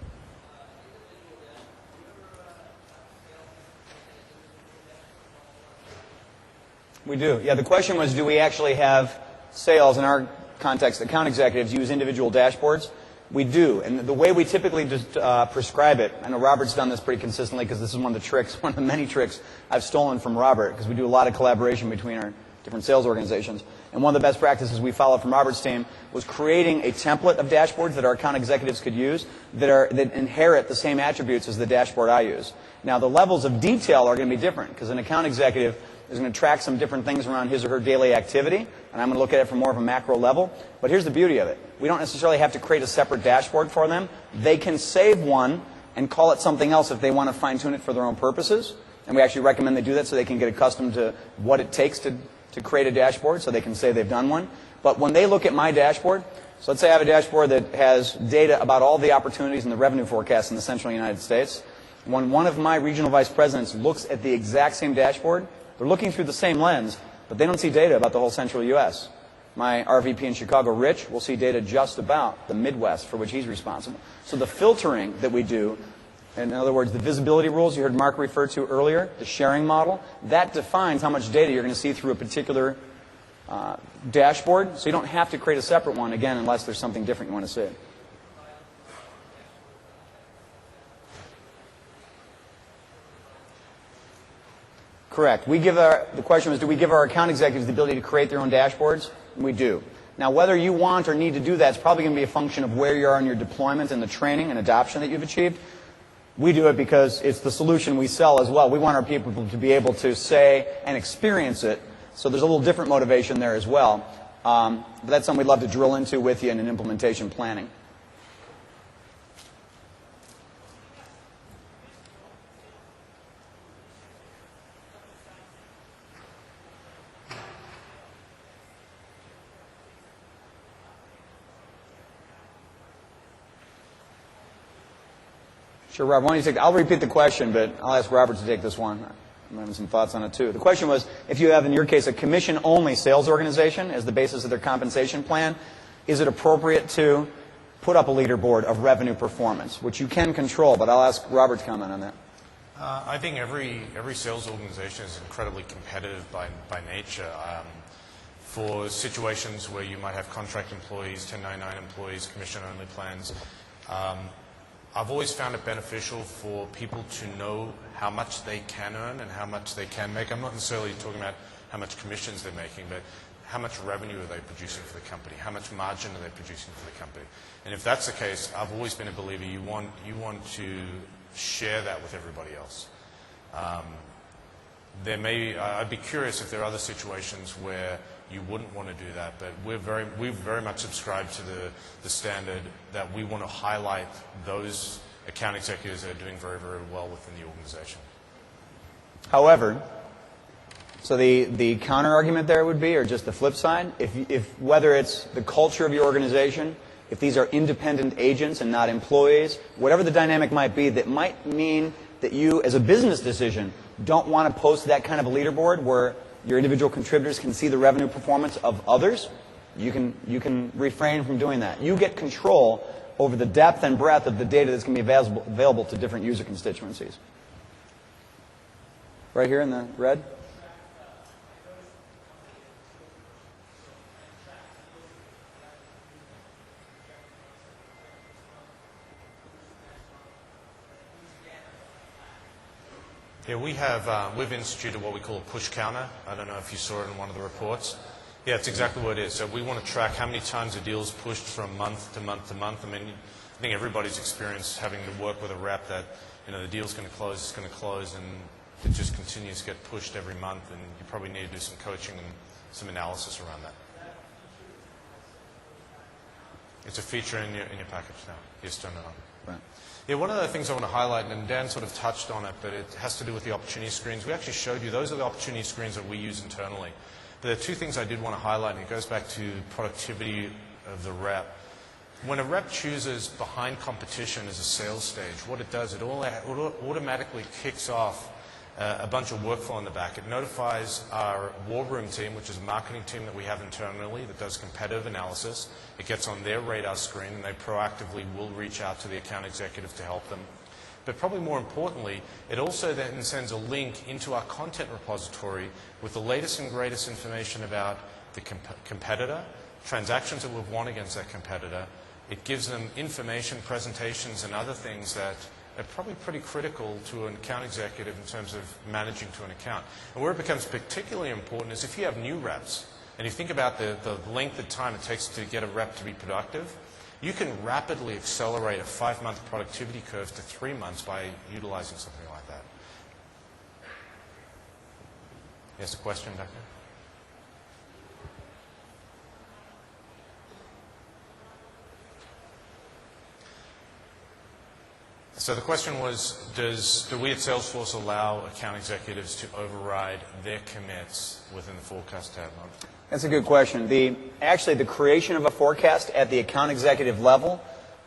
We do. Yeah, the question was, do we actually have sales, in our context, account executives use individual dashboards? We do. And the way we typically just prescribe it, I know Robert's done this pretty consistently because this is one of the tricks, one of the many tricks I've stolen from Robert, because we do a lot of collaboration between our different sales organizations. And one of the best practices we followed from Robert's team was creating a template of dashboards that our account executives could use that inherit the same attributes as the dashboard I use. Now, the levels of detail are going to be different because an account executive is going to track some different things around his or her daily activity, and I'm going to look at it from more of a macro level. But here's the beauty of it. We don't necessarily have to create a separate dashboard for them. They can save one and call it something else if they want to fine-tune it for their own purposes. And we actually recommend they do that so they can get accustomed to what it takes to create a dashboard so they can say they've done one. But when they look at my dashboard, so let's say I have a dashboard that has data about all the opportunities and the revenue forecasts in the central United States. When one of my regional vice presidents looks at the exact same dashboard, they're looking through the same lens, but they don't see data about the whole central U.S. My RVP in Chicago, Rich, will see data just about the Midwest for which he's responsible. So the filtering that we do, in other words, the visibility rules you heard Mark refer to earlier, the sharing model, that defines how much data you're going to see through a particular dashboard. So you don't have to create a separate one, again, unless there's something different you want to see. Correct. The question was, do we give our account executives the ability to create their own dashboards? We do. Now, whether you want or need to do that is probably going to be a function of where you are in your deployment and the training and adoption that you've achieved. We do it because it's the solution we sell as well. We want our people to be able to say and experience it. So there's a little different motivation there as well. But that's something we'd love to drill into with you in an implementation planning. Sure, Rob, why don't you take, I'll repeat the question, but I'll ask Robert to take this one. I'm having some thoughts on it too. The question was, if you have, in your case, a commission-only sales organization as the basis of their compensation plan, is it appropriate to put up a leaderboard of revenue performance, which you can control, but I'll ask Robert to comment on that. I think every sales organization is incredibly competitive by nature. For situations where you might have contract employees, 1099 employees, commission-only plans, I've always found it beneficial for people to know how much they can earn and how much they can make. I'm not necessarily talking about how much commissions they're making, but how much revenue are they producing for the company? How much margin are they producing for the company? And if that's the case, I've always been a believer you want to share that with everybody else. I'd be curious if there are other situations where you wouldn't want to do that, but we've very much subscribed to the standard that we want to highlight those account executives that are doing very, very well within the organization. However, So the counter argument there would be, or just the flip side, if whether it's the culture of your organization, if these are independent agents and not employees, whatever the dynamic might be, that might mean that you, as a business decision, don't want to post that kind of a leaderboard where your individual contributors can see the revenue performance of others, you can refrain from doing that. You get control over the depth and breadth of the data that's going to be available to different user constituencies. Right here in the red. Yeah, we've instituted what we call a push counter. I don't know if you saw it in one of the reports. Yeah, it's exactly what it is. So we want to track how many times a deal is pushed from month to month to month. I mean, I think everybody's experienced having to work with a rep that, the deal's going to close, it's going to close, and it just continues to get pushed every month, and you probably need to do some coaching and some analysis around that. It's a feature in your package now. Yes, turn it on. Right. Yeah, one of the things I want to highlight, and Dan sort of touched on it, but it has to do with the opportunity screens. We actually showed you, those are the opportunity screens that we use internally. There are two things I did want to highlight, and it goes back to productivity of the rep. When a rep chooses behind competition as a sales stage, what it does, it automatically kicks off a bunch of workflow in the back. It notifies our war room team, which is a marketing team that we have internally that does competitive analysis. It gets on their radar screen, and they proactively will reach out to the account executive to help them. But probably more importantly, it also then sends a link into our content repository with the latest and greatest information about the competitor, transactions that we've won against that competitor. It gives them information, presentations, and other things that are probably pretty critical to an account executive in terms of managing to an account. And where it becomes particularly important is if you have new reps, and you think about the length of time it takes to get a rep to be productive, you can rapidly accelerate a 5-month productivity curve to 3 months by utilizing something like that. Yes, a question back there? So the question was, do we at Salesforce allow account executives to override their commits within the forecast tab month? That's a good question. Actually, the creation of a forecast at the account executive level,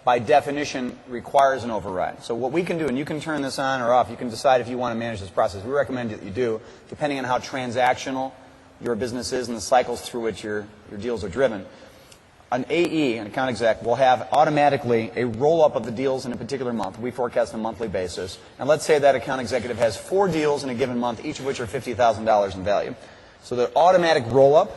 by definition, requires an override. So what we can do, and you can turn this on or off, you can decide if you want to manage this process. We recommend that you do, depending on how transactional your business is and the cycles through which your deals are driven. An AE, an account exec, will have automatically a roll-up of the deals in a particular month. We forecast on a monthly basis. And let's say that account executive has 4 deals in a given month, each of which are $50,000 in value. So the automatic roll-up,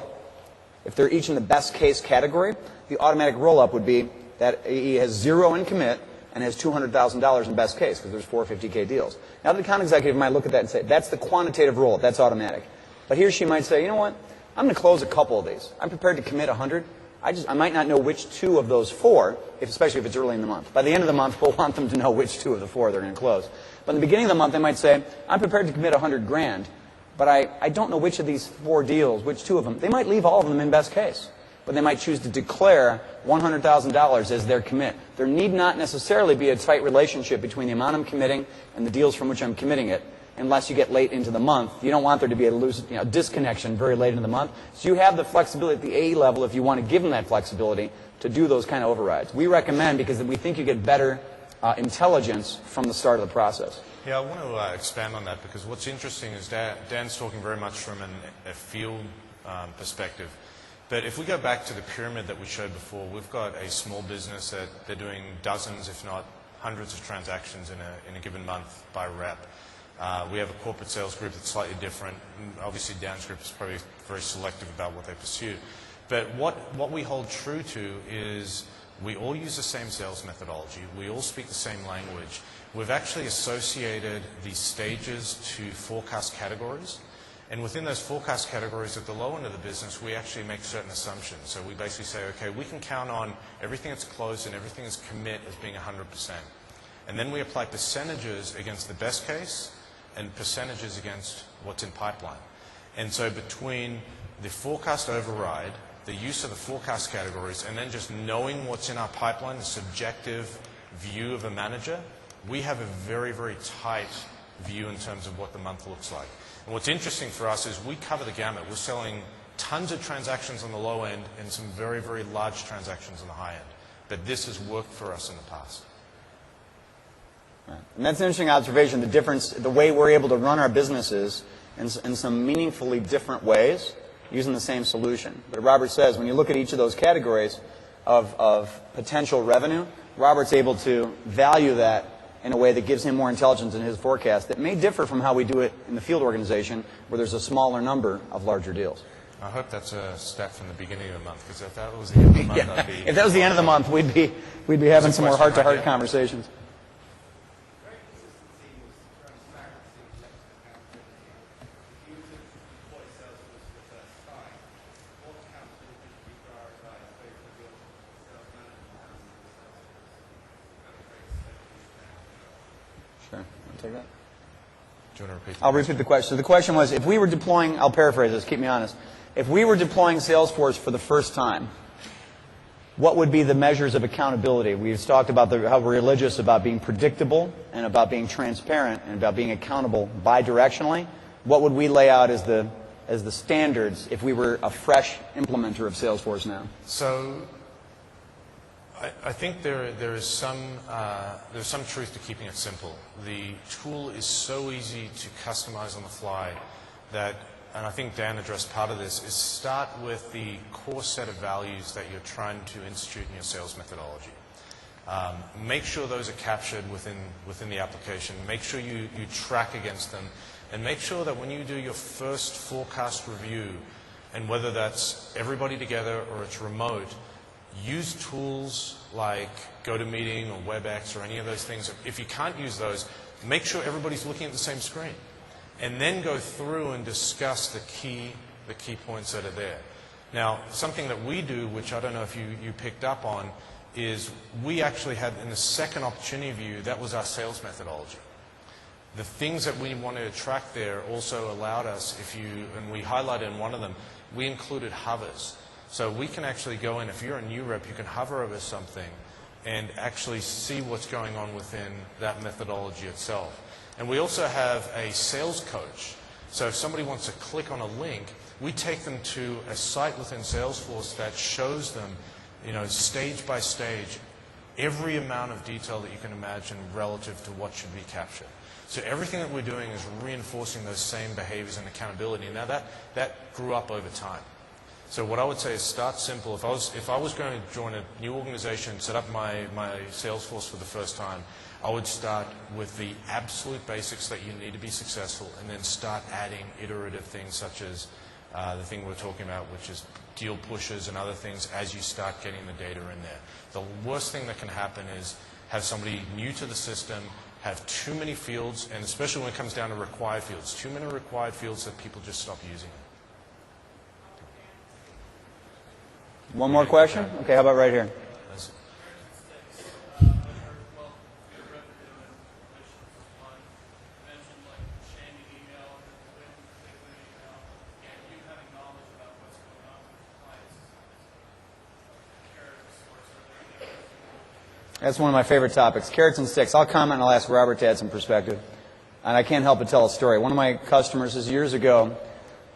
if they're each in the best case category, the automatic roll-up would be that AE has 0 in commit and has $200,000 in best case because there's 4 50K deals. Now the account executive might look at that and say, that's the quantitative roll-up, that's automatic. But he or she might say, you know what, I'm going to close a couple of these. I'm prepared to commit 100. I might not know which 2 of those 4, especially if it's early in the month. By the end of the month, we'll want them to know which 2 of the 4 they're going to close. But in the beginning of the month, they might say, I'm prepared to commit 100 grand, but I don't know which of these 4 deals, which 2 of them. They might leave all of them in best case, but they might choose to declare $100,000 as their commit. There need not necessarily be a tight relationship between the amount I'm committing and the deals from which I'm committing it, unless you get late into the month. You don't want there to be a loose disconnection very late into the month. So you have the flexibility at the AE level, if you want to give them that flexibility, to do those kind of overrides. We recommend because we think you get better intelligence from the start of the process. Yeah, I want to expand on that because what's interesting is Dan's talking very much from a field perspective. But if we go back to the pyramid that we showed before, we've got a small business that they're doing dozens, if not hundreds of transactions in a given month by rep. We have a corporate sales group that's slightly different. Obviously, Dan's group is probably very selective about what they pursue. But what we hold true to is we all use the same sales methodology. We all speak the same language. We've actually associated these stages to forecast categories. And within those forecast categories at the low end of the business, we actually make certain assumptions. So we basically say, okay, we can count on everything that's closed and everything that's commit as being 100%. And then we apply percentages against the best case and percentages against what's in pipeline. And so between the forecast override, the use of the forecast categories, and then just knowing what's in our pipeline, the subjective view of a manager, we have a very, very tight view in terms of what the month looks like. And what's interesting for us is we cover the gamut. We're selling tons of transactions on the low end and some very, very large transactions on the high end. But this has worked for us in the past. Right. And that's an interesting observation, the difference, the way we're able to run our businesses in some meaningfully different ways using the same solution. But Robert says, when you look at each of those categories of potential revenue, Robert's able to value that in a way that gives him more intelligence in his forecast that may differ from how we do it in the field organization, where there's a smaller number of larger deals. I hope that's a stat from the beginning of the month, because if that was the end of the month, I'd be... If that was the end of the month, we'd be having some more heart-to-heart conversations. Sure. I'll take that. Do you want to repeat? I'll repeat the question. So the question was, if we were deploying, I'll paraphrase this, keep me honest. If we were deploying Salesforce for the first time, what would be the measures of accountability? We've talked about how we're religious about being predictable and about being transparent and about being accountable bidirectionally. What would we lay out as the standards if we were a fresh implementer of Salesforce now? So I think there's some truth to keeping it simple. The tool is so easy to customize on the fly that, and I think Dan addressed part of this, is start with the core set of values that you're trying to institute in your sales methodology. Make sure those are captured within the application. Make sure you track against them. And make sure that when you do your first forecast review, and whether that's everybody together or it's remote, use tools like GoToMeeting or WebEx or any of those things. If you can't use those, make sure everybody's looking at the same screen. And then go through and discuss the key points that are there. Now, something that we do, which I don't know if you picked up on, is we actually had, in the second opportunity view, that was our sales methodology. The things that we wanted to track there also allowed us, and we highlighted in one of them, we included hovers. So we can actually go in, if you're a new rep, you can hover over something and actually see what's going on within that methodology itself. And we also have a sales coach. So if somebody wants to click on a link, we take them to a site within Salesforce that shows them, stage by stage, every amount of detail that you can imagine relative to what should be captured. So everything that we're doing is reinforcing those same behaviors and accountability. Now that grew up over time. So what I would say is start simple. If I was going to join a new organization, set up my Salesforce for the first time, I would start with the absolute basics that you need to be successful, and then start adding iterative things such as the thing we're talking about, which is deal pushes and other things as you start getting the data in there. The worst thing that can happen is have somebody new to the system have too many fields, and especially when it comes down to required fields, too many required fields that people just stop using. One more question? Okay, how about right here? That's one of my favorite topics, carrots and sticks. I'll comment and I'll ask Robert to add some perspective. And I can't help but tell a story. One of my customers is years ago,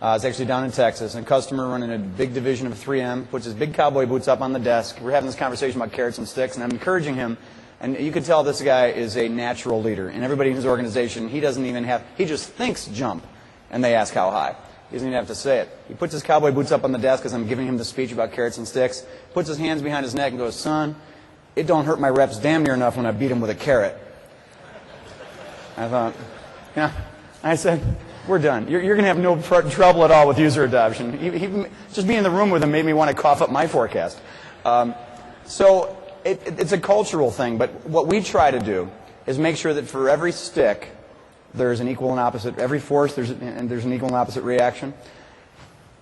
I was actually down in Texas, and a customer running a big division of 3M puts his big cowboy boots up on the desk. We're having this conversation about carrots and sticks, and I'm encouraging him. And you can tell this guy is a natural leader. And everybody in his organization, he just thinks jump. And they ask how high. He doesn't even have to say it. He puts his cowboy boots up on the desk as I'm giving him the speech about carrots and sticks, puts his hands behind his neck and goes, "Son, it don't hurt my reps damn near enough when I beat him with a carrot." I thought, I said, we're done. You're going to have no trouble at all with user adoption. Just being in the room with him made me want to cough up my forecast. So it's a cultural thing, but what we try to do is make sure that for every stick, there's an equal and opposite. Every force, there's an equal and opposite reaction.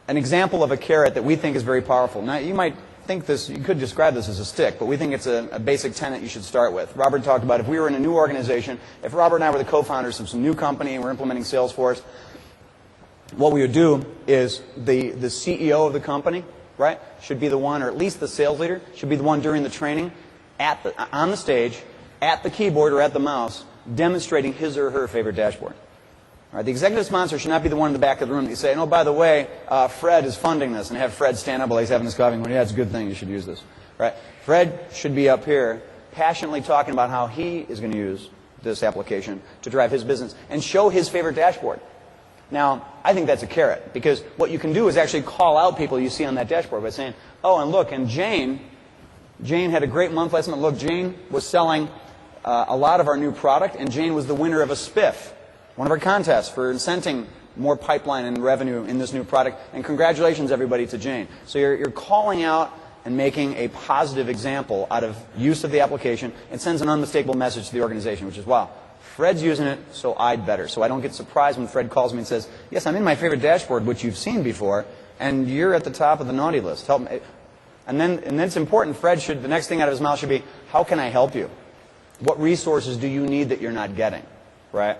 An example of a carrot that we think is very powerful. Now, you might think you could describe this as a stick, but we think it's a basic tenet you should start with. Robert talked about if we were in a new organization, if Robert and I were the co-founders of some new company and we're implementing Salesforce, what we would do is the CEO of the company, right, should be the one, or at least the sales leader, should be the one during the training on the stage, at the keyboard or at the mouse, demonstrating his or her favorite dashboard. All right, the executive sponsor should not be the one in the back of the room that you say, oh, by the way, Fred is funding this, and have Fred stand up while he's having his coffee and go, yeah, it's a good thing, you should use this. Right? Fred should be up here passionately talking about how he is going to use this application to drive his business and show his favorite dashboard. Now, I think that's a carrot, because what you can do is actually call out people you see on that dashboard by saying, oh, and look, and Jane had a great month last month. Look, Jane was selling a lot of our new product, and Jane was the winner of a spiff, one of our contests for incenting more pipeline and revenue in this new product. And congratulations, everybody, to Jane. So you're calling out and making a positive example out of use of the application. It sends an unmistakable message to the organization, which is, wow, Fred's using it, so I'd better. So I don't get surprised when Fred calls me and says, yes, I'm in my favorite dashboard, which you've seen before, and you're at the top of the naughty list. Help me. And then it's important, Fred should, the next thing out of his mouth should be, how can I help you? What resources do you need that you're not getting? Right?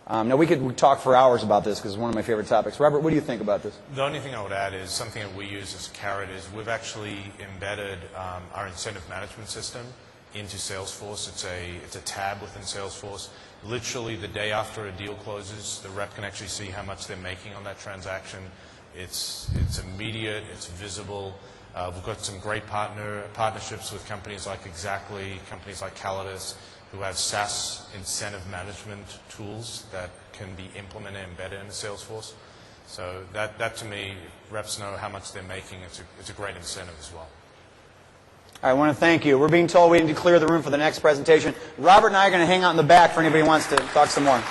Now, we could talk for hours about this because it's one of my favorite topics. Robert, what do you think about this? The only thing I would add is something that we use as a carrot is we've actually embedded our incentive management system into Salesforce. It's a tab within Salesforce. Literally the day after a deal closes, the rep can actually see how much they're making on that transaction. It's immediate, it's visible. We've got some great partnerships with companies like Exactly, companies like Calidus, who have SaaS incentive management tools that can be implemented and embedded in Salesforce. So that to me, reps know how much they're making. It's a great incentive as well. I want to thank you. We're being told we need to clear the room for the next presentation. Robert and I are going to hang out in the back for anybody who wants to talk some more.